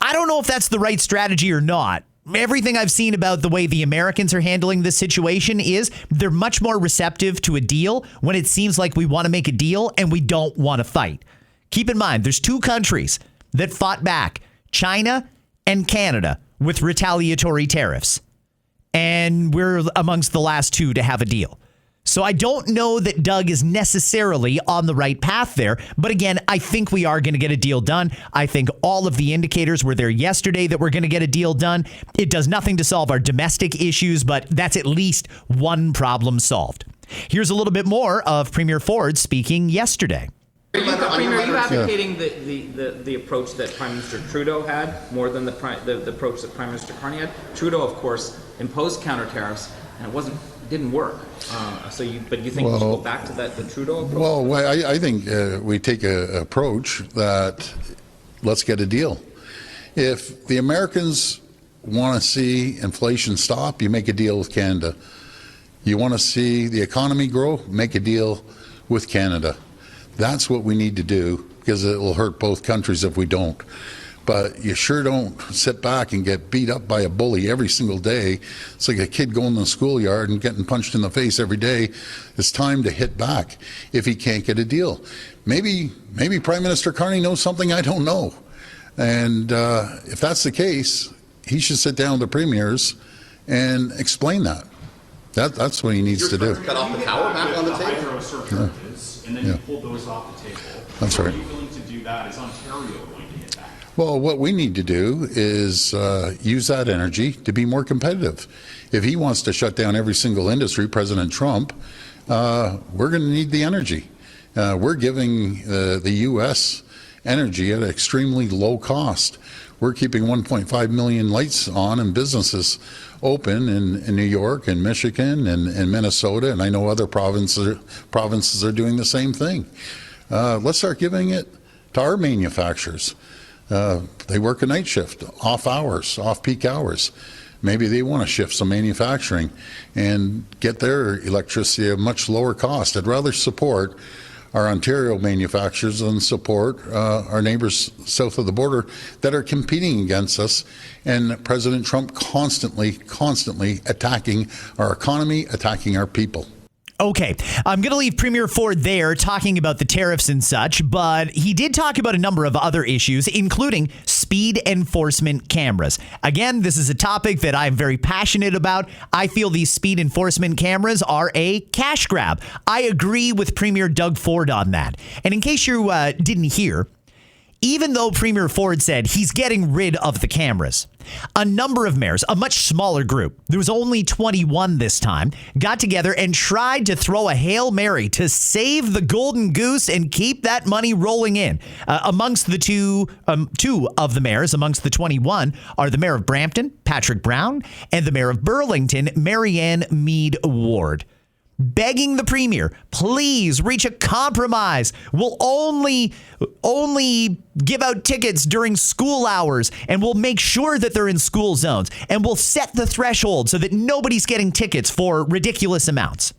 I don't know if that's the right strategy or not. Everything I've seen about the way the Americans are handling this situation is they're much more receptive to a deal when it seems like we want to make a deal and we don't want to fight. Keep in mind, there's two countries that fought back, China and Canada, with retaliatory tariffs. And we're amongst the last two to have a deal. So I don't know that Doug is necessarily on the right path there. But again, I think we are going to get a deal done. I think all of the indicators were there yesterday that we're going to get a deal done. It does nothing to solve our domestic issues, but that's at least one problem solved. Here's a little bit more of Premier Ford speaking yesterday. Premier, are you advocating the approach that Prime Minister Trudeau had more than the approach that Prime Minister Carney had? Trudeau, of course, imposed counter tariffs, and it didn't work. But you think we should go back to the Trudeau approach? Well, I think we take an approach that let's get a deal. If the Americans want to see inflation stop, you make a deal with Canada. You want to see the economy grow? Make a deal with Canada. That's what we need to do, because it will hurt both countries if we don't. But you sure don't sit back and get beat up by a bully every single day. It's like a kid going to the schoolyard and getting punched in the face every day. It's time to hit back if he can't get a deal. Maybe Prime Minister Carney knows something I don't know. And if that's the case, he should sit down with the premiers and explain that. That's what he needs to do. Cut off the power back on the table. Hydro surcharges, and then you pulled those off the table. That's right. Are you willing to do that? Is Ontario going to hit back? Well, what we need to do is use that energy to be more competitive. If he wants to shut down every single industry, President Trump, we're going to need the energy. We're giving the U.S. energy at an extremely low cost. We're keeping 1.5 million lights on and businesses open in New York and Michigan and Minnesota, and I know other provinces are doing the same thing. Let's start giving it to our manufacturers. They work a night shift, off hours, off-peak hours. Maybe they want to shift some manufacturing and get their electricity at a much lower cost. I'd rather support our Ontario manufacturers and support our neighbors south of the border that are competing against us, and President Trump constantly attacking our economy, attacking our people. Okay, I'm going to leave Premier Ford there talking about the tariffs and such, but he did talk about a number of other issues, including speed enforcement cameras. Again, this is a topic that I'm very passionate about. I feel these speed enforcement cameras are a cash grab. I agree with Premier Doug Ford on that. And in case you didn't hear, even though Premier Ford said he's getting rid of the cameras, a number of mayors, a much smaller group, there was only 21 this time, got together and tried to throw a Hail Mary to save the golden goose and keep that money rolling in. Amongst the two of the mayors, amongst the 21, are the mayor of Brampton, Patrick Brown, and the mayor of Burlington, Marianne Mead Ward, begging the premier, please reach a compromise. We'll only give out tickets during school hours, and we'll make sure that they're in school zones, and we'll set the threshold so that nobody's getting tickets for ridiculous amounts.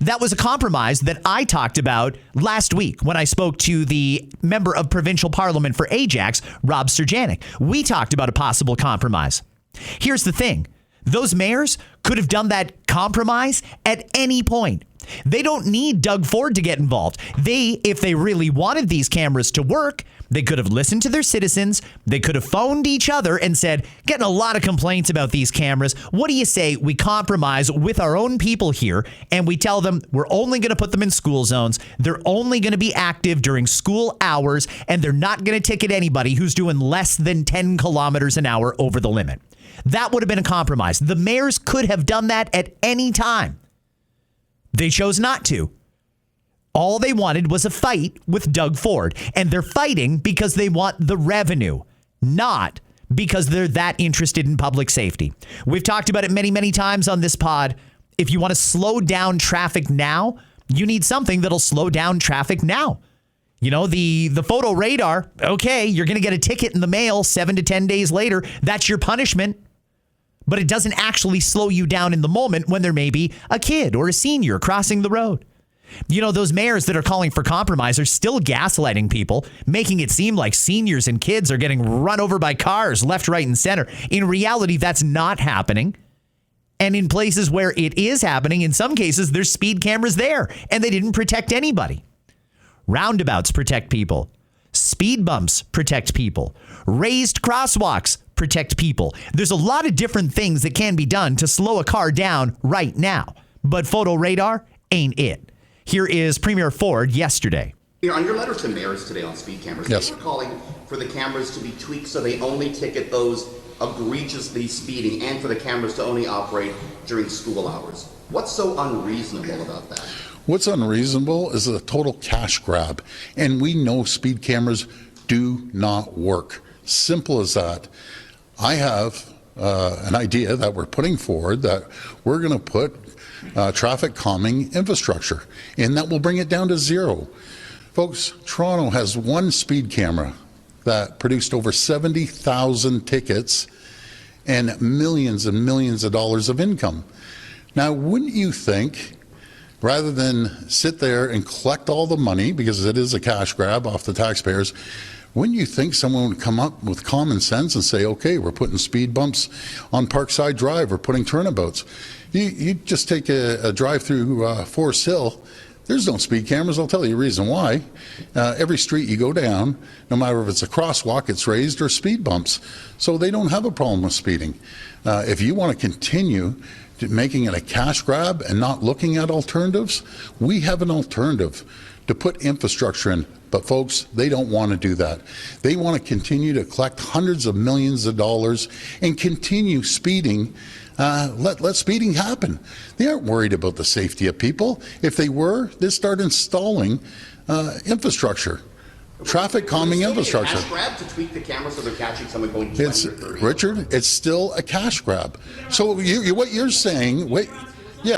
That was a compromise that I talked about last week when I spoke to the member of provincial parliament for Ajax, Rob Serjanik. We talked about a possible compromise. Here's the thing. Those mayors could have done that compromise at any point. They don't need Doug Ford to get involved. If they really wanted these cameras to work, they could have listened to their citizens. They could have phoned each other and said, getting a lot of complaints about these cameras. What do you say we compromise with our own people here and we tell them we're only going to put them in school zones. They're only going to be active during school hours, and they're not going to ticket anybody who's doing less than 10 kilometers an hour over the limit. That would have been a compromise. The mayors could have done that at any time. They chose not to. All they wanted was a fight with Doug Ford. And they're fighting because they want the revenue, not because they're that interested in public safety. We've talked about it many, many times on this pod. If you want to slow down traffic now, you need something that'll slow down traffic now. You know, the photo radar, okay, you're going to get a ticket in the mail 7 to 10 days later. That's your punishment. But it doesn't actually slow you down in the moment when there may be a kid or a senior crossing the road. You know, those mayors that are calling for compromise are still gaslighting people, making it seem like seniors and kids are getting run over by cars left, right, and center. In reality, that's not happening. And in places where it is happening, in some cases, there's speed cameras there, and they didn't protect anybody. Roundabouts protect people. Speed bumps protect people. Raised crosswalks protect people. There's a lot of different things that can be done to slow a car down right now. But photo radar ain't it. Here is Premier Ford yesterday. On your letter to mayors today on speed cameras, yes, they were calling for the cameras to be tweaked so they only ticket those egregiously speeding and for the cameras to only operate during school hours. What's so unreasonable about that? What's unreasonable is a total cash grab. And we know speed cameras do not work. Simple as that. I have an idea that we're putting forward that we're going to put traffic calming infrastructure, and that will bring it down to zero. Folks, Toronto has one speed camera that produced over 70,000 tickets and millions of dollars of income. Now, wouldn't you think, rather than sit there and collect all the money, because it is a cash grab off the taxpayers, wouldn't you think someone would come up with common sense and say, okay, we're putting speed bumps on Parkside Drive, we're putting turnabouts. You just take a drive through Forest Hill, there's no speed cameras. I'll tell you a reason why. Every street you go down, no matter if it's a crosswalk, it's raised or speed bumps. So they don't have a problem with speeding. If you want to continue making it a cash grab and not looking at alternatives, we have an alternative to put infrastructure in. But folks, they don't want to do that. They want to continue to collect hundreds of millions of dollars and continue speeding. Let speeding happen. They aren't worried about the safety of people. If they were, they'd start installing infrastructure, traffic calming infrastructure. Cash grab to tweak the camera so they're catching someone going 20 or 30. Richard, it's still a cash grab. So what you're saying,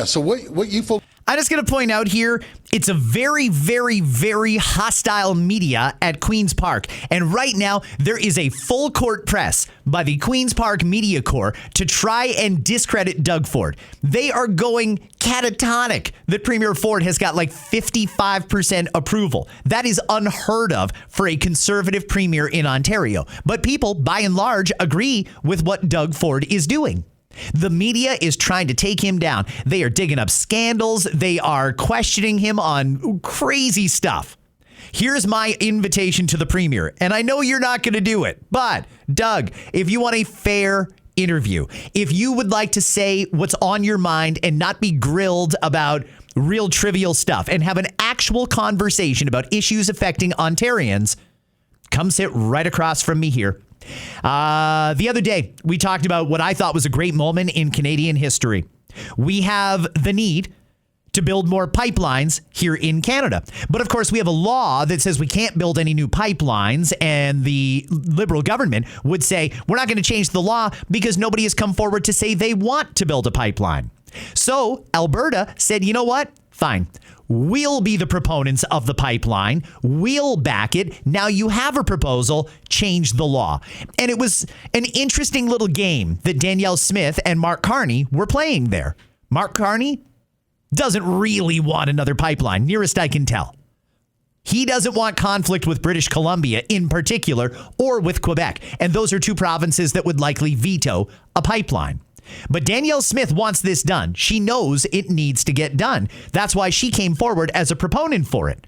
so what you folks... I'm just going to point out here, it's a very, very, very hostile media at Queen's Park. And right now, there is a full court press by the Queen's Park Media Corps to try and discredit Doug Ford. They are going catatonic that Premier Ford has got like 55% approval. That is unheard of for a conservative premier in Ontario. But people, by and large, agree with what Doug Ford is doing. The media is trying to take him down. They are digging up scandals. They are questioning him on crazy stuff. Here's my invitation to the premier, and I know you're not going to do it, but Doug, if you want a fair interview, if you would like to say what's on your mind and not be grilled about real trivial stuff and have an actual conversation about issues affecting Ontarians, come sit right across from me here. The other day, we talked about what I thought was a great moment in Canadian history. We have the need to build more pipelines here in Canada. But of course, we have a law that says we can't build any new pipelines. And the Liberal government would say, we're not going to change the law because nobody has come forward to say they want to build a pipeline. So Alberta said, you know what? Fine. We'll be the proponents of the pipeline. We'll back it. Now you have a proposal. Change the law. And it was an interesting little game that Danielle Smith and Mark Carney were playing there. Mark Carney doesn't really want another pipeline, nearest I can tell. He doesn't want conflict with British Columbia in particular or with Quebec. And those are two provinces that would likely veto a pipeline. But Danielle Smith wants this done. She knows it needs to get done. That's why she came forward as a proponent for it.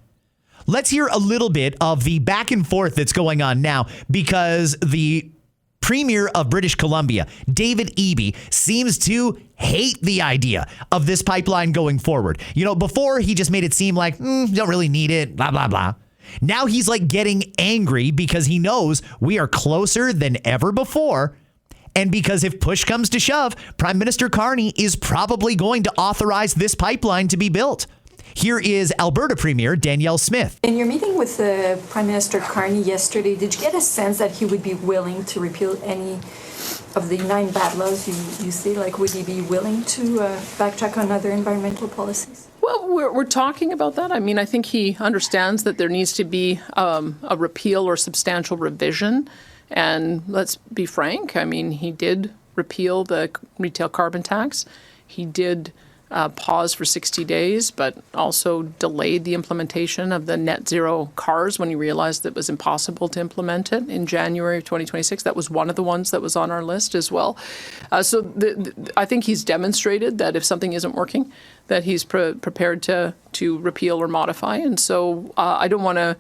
Let's hear a little bit of the back and forth that's going on now because the Premier of British Columbia, David Eby, seems to hate the idea of this pipeline going forward. You know, before he just made it seem like, don't really need it, blah, blah, blah. Now he's like getting angry because he knows we are closer than ever before. And because if push comes to shove, Prime Minister Carney is probably going to authorize this pipeline to be built. Here is Alberta Premier Danielle Smith. In your meeting with Prime Minister Carney yesterday, did you get a sense that he would be willing to repeal any of the 9 bad laws you see? Like, would he be willing to backtrack on other environmental policies? Well, we're talking about that. I mean, I think he understands that there needs to be a repeal or substantial revision. And let's be frank, I mean, he did repeal the retail carbon tax. He did pause for 60 days, but also delayed the implementation of the net zero cars when he realized that it was impossible to implement it in January of 2026. That was one of the ones that was on our list as well. So I think he's demonstrated that if something isn't working, that he's prepared to repeal or modify. And so I don't want to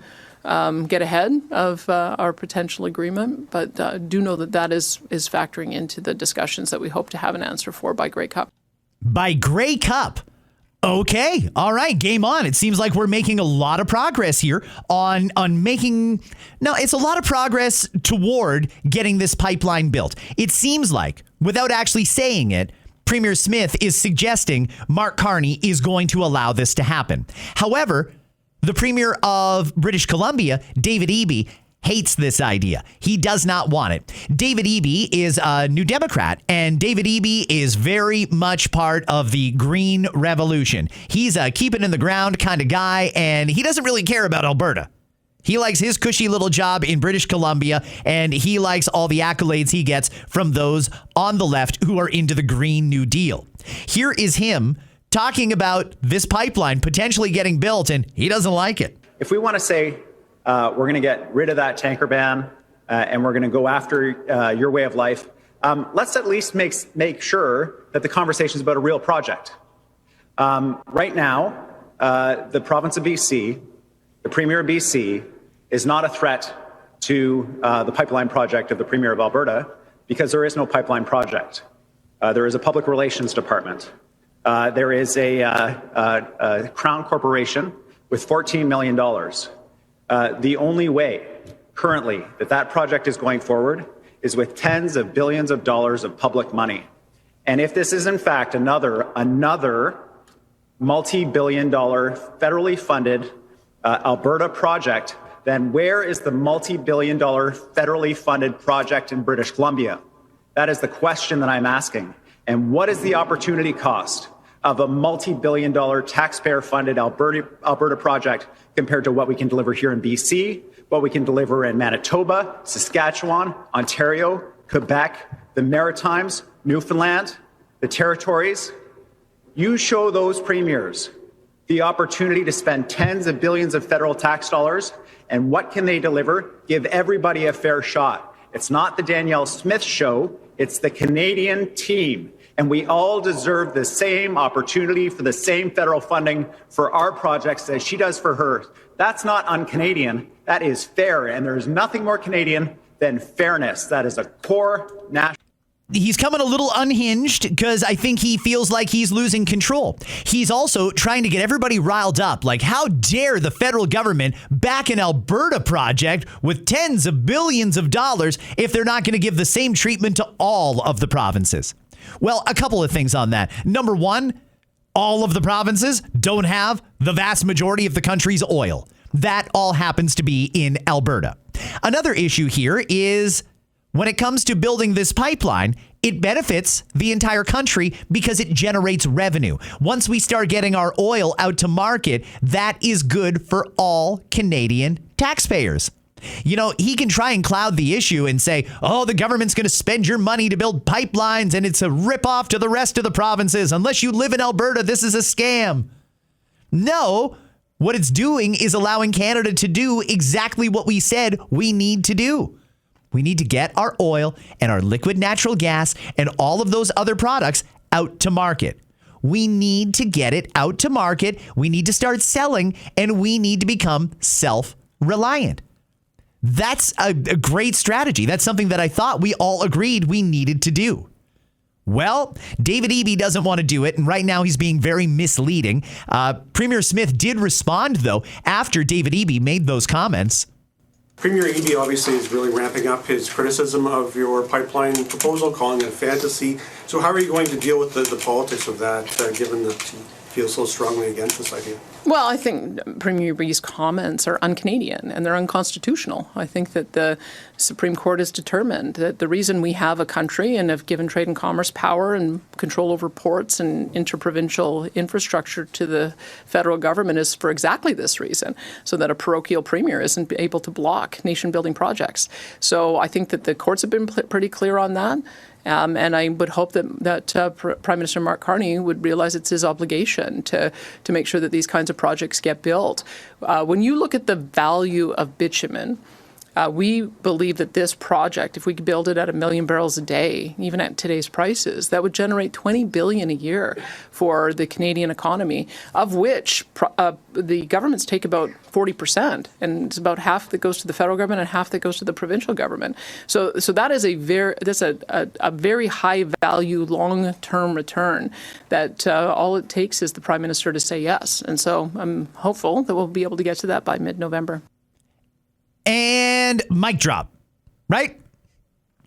get ahead of our potential agreement, but do know that is factoring into the discussions that we hope to have an answer for by Grey Cup. By Grey Cup. Okay. All right. Game on. It seems like we're making a lot of progress here on making. No, it's a lot of progress toward getting this pipeline built. It seems like, without actually saying it, Premier Smith is suggesting Mark Carney is going to allow this to happen. However, the Premier of British Columbia, David Eby, hates this idea. He does not want it. David Eby is a New Democrat, and David Eby is very much part of the Green Revolution. He's a keep it in the ground kind of guy, and he doesn't really care about Alberta. He likes his cushy little job in British Columbia, and he likes all the accolades he gets from those on the left who are into the Green New Deal. Here is him talking about this pipeline potentially getting built, and he doesn't like it. If we want to say we're going to get rid of that tanker ban and we're going to go after your way of life, let's at least make sure that the conversation is about a real project. Right now, the province of BC, the Premier of BC, is not a threat to the pipeline project of the Premier of Alberta because there is no pipeline project. There is a public relations department. There is a Crown Corporation with $14 million. The only way currently that project is going forward is with tens of billions of dollars of public money. And if this is in fact another multi-billion dollar federally funded Alberta project, then where is the multi-billion dollar federally funded project in British Columbia? That is the question that I'm asking. And what is the opportunity cost of a multi-billion dollar taxpayer funded Alberta project compared to what we can deliver here in BC, what we can deliver in Manitoba, Saskatchewan, Ontario, Quebec, the Maritimes, Newfoundland, the Territories? You show those premiers the opportunity to spend tens of billions of federal tax dollars, and what can they deliver? Give everybody a fair shot. It's not the Danielle Smith show, it's the Canadian team. And we all deserve the same opportunity for the same federal funding for our projects as she does for hers. That's not un-Canadian, that is fair, and there's nothing more Canadian than fairness. That is a core national. He's coming a little unhinged because I think he feels like he's losing control. He's also trying to get everybody riled up. Like, how dare the federal government back an Alberta project with tens of billions of dollars if they're not going to give the same treatment to all of the provinces? Well, a couple of things on that. Number one, all of the provinces don't have the vast majority of the country's oil. That all happens to be in Alberta. Another issue here is when it comes to building this pipeline, it benefits the entire country because it generates revenue. Once we start getting our oil out to market, that is good for all Canadian taxpayers. You know, he can try and cloud the issue and say, oh, the government's going to spend your money to build pipelines and it's a ripoff to the rest of the provinces. Unless you live in Alberta, this is a scam. No, what it's doing is allowing Canada to do exactly what we said we need to do. We need to get our oil and our liquid natural gas and all of those other products out to market. We need to get it out to market. We need to start selling, and we need to become self-reliant. That's a great strategy. That's something that I thought we all agreed we needed to do. Well, David Eby doesn't want to do it, and right now he's being very misleading. Premier Smith did respond, though, after David Eby made those comments. Premier Eby obviously is really ramping up his criticism of your pipeline proposal, calling it a fantasy. So how are you going to deal with the politics of that, given that you feel so strongly against this idea? Well, I think Premier Eby's comments are un-Canadian and they're unconstitutional. I think that the Supreme Court has determined that the reason we have a country and have given trade and commerce power and control over ports and interprovincial infrastructure to the federal government is for exactly this reason, so that a parochial premier isn't able to block nation-building projects. So I think that the courts have been pretty clear on that. And I would hope that Prime Minister Mark Carney would realize it's his obligation to make sure that these kinds of projects get built. When you look at the value of bitumen, we believe that this project, if we could build it at 1 million barrels a day, even at today's prices, that would generate $20 billion a year for the Canadian economy, of which the governments take about 40%, and it's about half that goes to the federal government and half that goes to the provincial government. So that is a very high value, long-term return that all it takes is the Prime Minister to say yes. And so I'm hopeful that we'll be able to get to that by mid-November. And mic drop, right?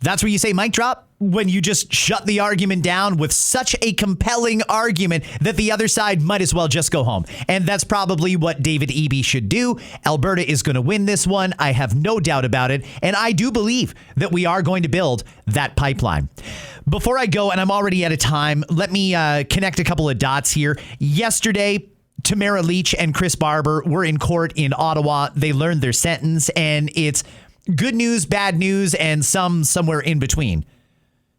That's where you say mic drop, when you just shut the argument down with such a compelling argument that the other side might as well just go home. And that's probably what David Eby should do. Alberta is going to win this one. I have no doubt about it. And I do believe that we are going to build that pipeline. Before I go, and I'm already out of time, let me connect a couple of dots here. Yesterday, Tamara Lich and Chris Barber were in court in Ottawa. They learned their sentence, and it's good news, bad news, and somewhere in between.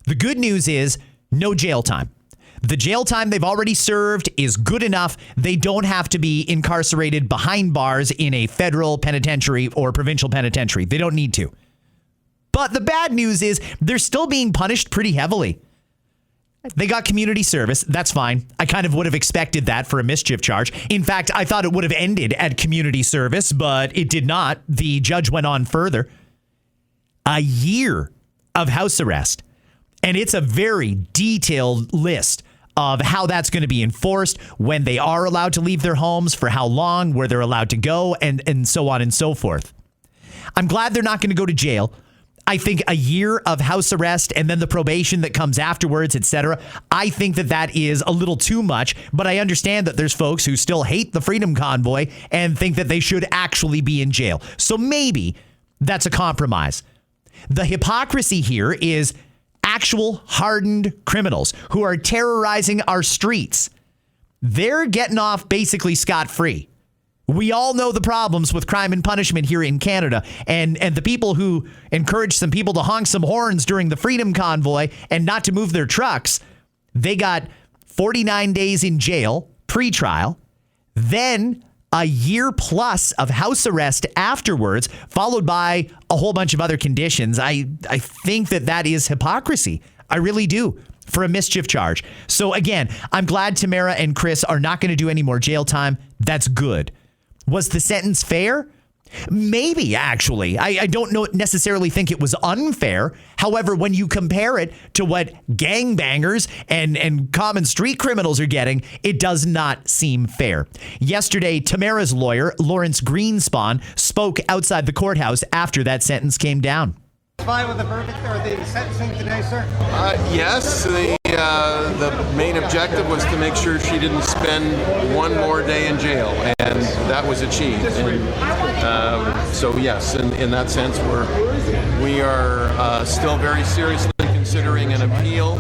The good news is no jail time. The jail time they've already served is good enough. They don't have to be incarcerated behind bars in a federal penitentiary or provincial penitentiary. They don't need to. But the bad news is they're still being punished pretty heavily. They got community service. That's fine. I kind of would have expected that for a mischief charge. In fact, I thought it would have ended at community service, but it did not. The judge went on further. A year of house arrest. And it's a very detailed list of how that's going to be enforced, when they are allowed to leave their homes, for how long, where they're allowed to go, and so on and so forth. I'm glad they're not going to go to jail. I think a year of house arrest and then the probation that comes afterwards, etc. I think that is a little too much, but I understand that there's folks who still hate the Freedom Convoy and think that they should actually be in jail. So maybe that's a compromise. The hypocrisy here is actual hardened criminals who are terrorizing our streets. They're getting off basically scot-free. We all know the problems with crime and punishment here in Canada, and the people who encouraged some people to honk some horns during the Freedom Convoy and not to move their trucks, they got 49 days in jail, pre-trial, then a year plus of house arrest afterwards, followed by a whole bunch of other conditions. I think that is hypocrisy. I really do. For a mischief charge. So again, I'm glad Tamara and Chris are not going to do any more jail time. That's good. Was the sentence fair? Maybe, actually. I don't necessarily think it was unfair. However, when you compare it to what gangbangers and common street criminals are getting, it does not seem fair. Yesterday, Tamara's lawyer, Lawrence Greenspan, spoke outside the courthouse after that sentence came down. Fine with the verdict or the sentencing today, sir? Yes, the main objective was to make sure she didn't spend one more day in jail, and that was achieved. And so yes, in that sense, we are still very seriously considering an appeal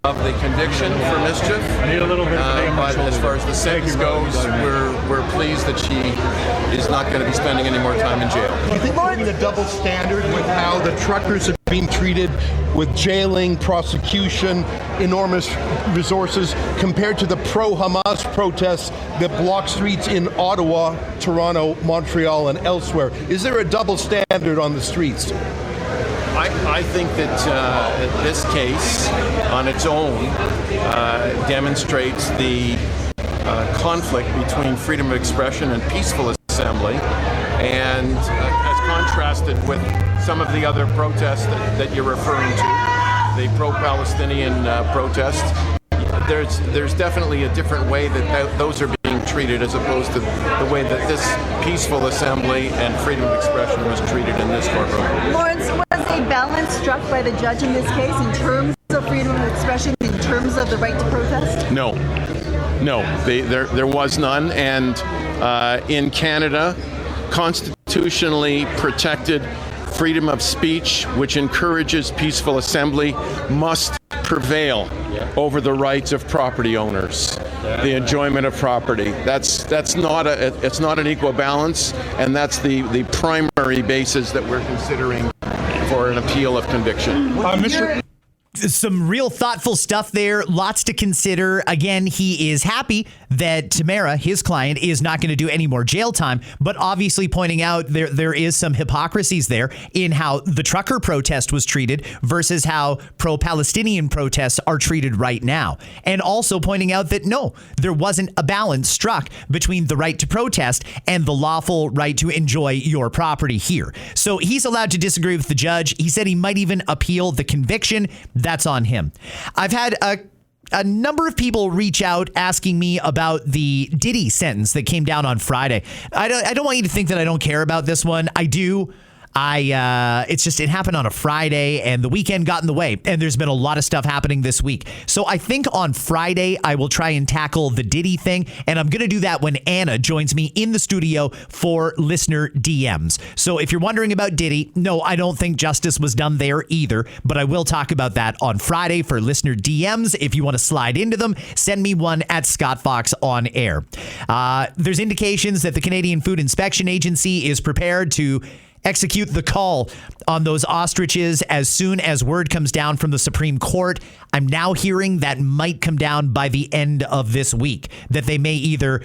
of the conviction for mischief. But as far as the sentence goes, we're pleased that she is not going to be spending any more time in jail. Do you think we're in a double standard with how the truckers are being treated with jailing, prosecution, enormous resources compared to the pro-Hamas protests that block streets in Ottawa, Toronto, Montreal, and elsewhere? Is there a double standard on the streets? I think that this case on its own demonstrates the conflict between freedom of expression and peaceful assembly, and as contrasted with some of the other protests that you're referring to, the pro-Palestinian protests. There's definitely a different way that those are being treated as opposed to the way that this peaceful assembly and freedom of expression was treated in this courtroom. Lawrence, was a balance struck by the judge in this case in terms of freedom of expression, in terms of the right to protest? No, there was none, and in Canada, constitutionally protected freedom of speech, which encourages peaceful assembly, must prevail over the rights of property owners, the enjoyment of property. It's not an equal balance, and that's the primary basis that we're considering for an appeal of conviction. Some real thoughtful stuff there. Lots to consider. Again, he is happy that Tamara, his client, is not going to do any more jail time, but obviously pointing out there is some hypocrisies there in how the trucker protest was treated versus how pro-Palestinian protests are treated right now. And also pointing out that no, there wasn't a balance struck between the right to protest and the lawful right to enjoy your property here. So he's allowed to disagree with the judge. He said he might even appeal the conviction. That's on him. I've had a number of people reach out asking me about the Diddy sentence that came down on Friday. I don't want you to think that I don't care about this one. I do. It's just, it happened on a Friday and the weekend got in the way, and there's been a lot of stuff happening this week. So I think on Friday, I will try and tackle the Diddy thing, and I'm going to do that when Anna joins me in the studio for listener DMs. So if you're wondering about Diddy, no, I don't think justice was done there either, but I will talk about that on Friday for listener DMs. If you want to slide into them, send me one at Scott Fox on air. There's indications that the Canadian Food Inspection Agency is prepared to execute the call on those ostriches as soon as word comes down from the Supreme Court. I'm now hearing that might come down by the end of this week, that they may either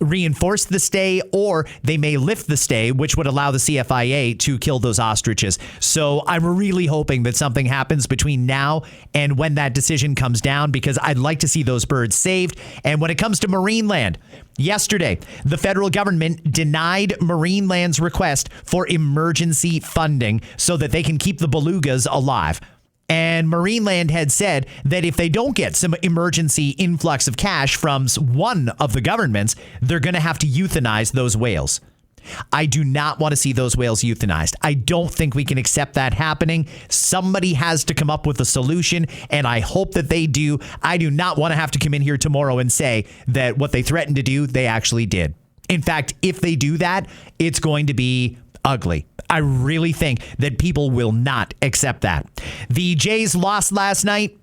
reinforce the stay or they may lift the stay, which would allow the CFIA to kill those ostriches. So I'm really hoping that something happens between now and when that decision comes down, because I'd like to see those birds saved. And when it comes to Marineland, yesterday, the federal government denied Marineland's request for emergency funding so that they can keep the belugas alive. And Marineland had said that if they don't get some emergency influx of cash from one of the governments, they're going to have to euthanize those whales. I do not want to see those whales euthanized. I don't think we can accept that happening. Somebody has to come up with a solution, and I hope that they do. I do not want to have to come in here tomorrow and say that what they threatened to do, they actually did. In fact, if they do that, it's going to be ugly. I really think that people will not accept that. The Jays lost last night.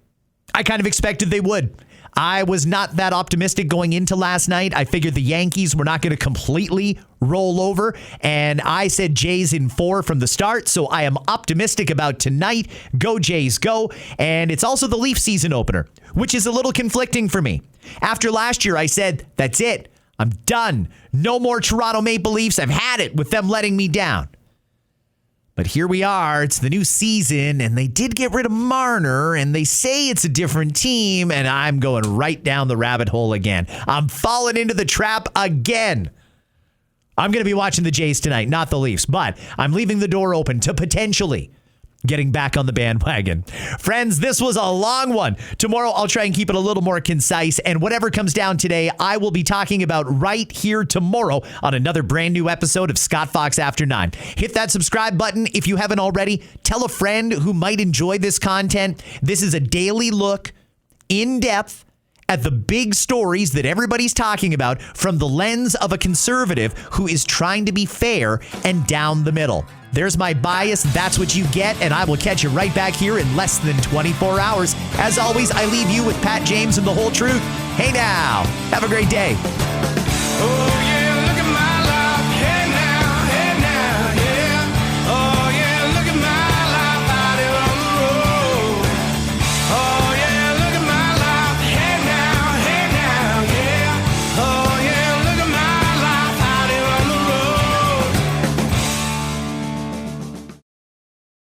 I kind of expected they would. I was not that optimistic going into last night. I figured the Yankees were not going to completely roll over, and I said Jays in 4 from the start, so I am optimistic about tonight. Go Jays, go. And it's also the Leaf season opener, which is a little conflicting for me. After last year, I said, that's it. I'm done. No more Toronto Maple Leafs. I've had it with them letting me down. But here we are. It's the new season, and they did get rid of Marner, and they say it's a different team, and I'm going right down the rabbit hole again. I'm falling into the trap again. I'm going to be watching the Jays tonight, not the Leafs, but I'm leaving the door open to potentially getting back on the bandwagon. Friends, this was a long one. Tomorrow, I'll try and keep it a little more concise, and whatever comes down today, I will be talking about right here tomorrow on another brand new episode of Scott Fox After 9. Hit that subscribe button if you haven't already. Tell a friend who might enjoy this content. This is a daily look, in depth, at the big stories that everybody's talking about from the lens of a conservative who is trying to be fair and down the middle. There's my bias. That's what you get, and I will catch you right back here in less than 24 hours. As always, I leave you with Pat James and the whole truth. Hey now, have a great day.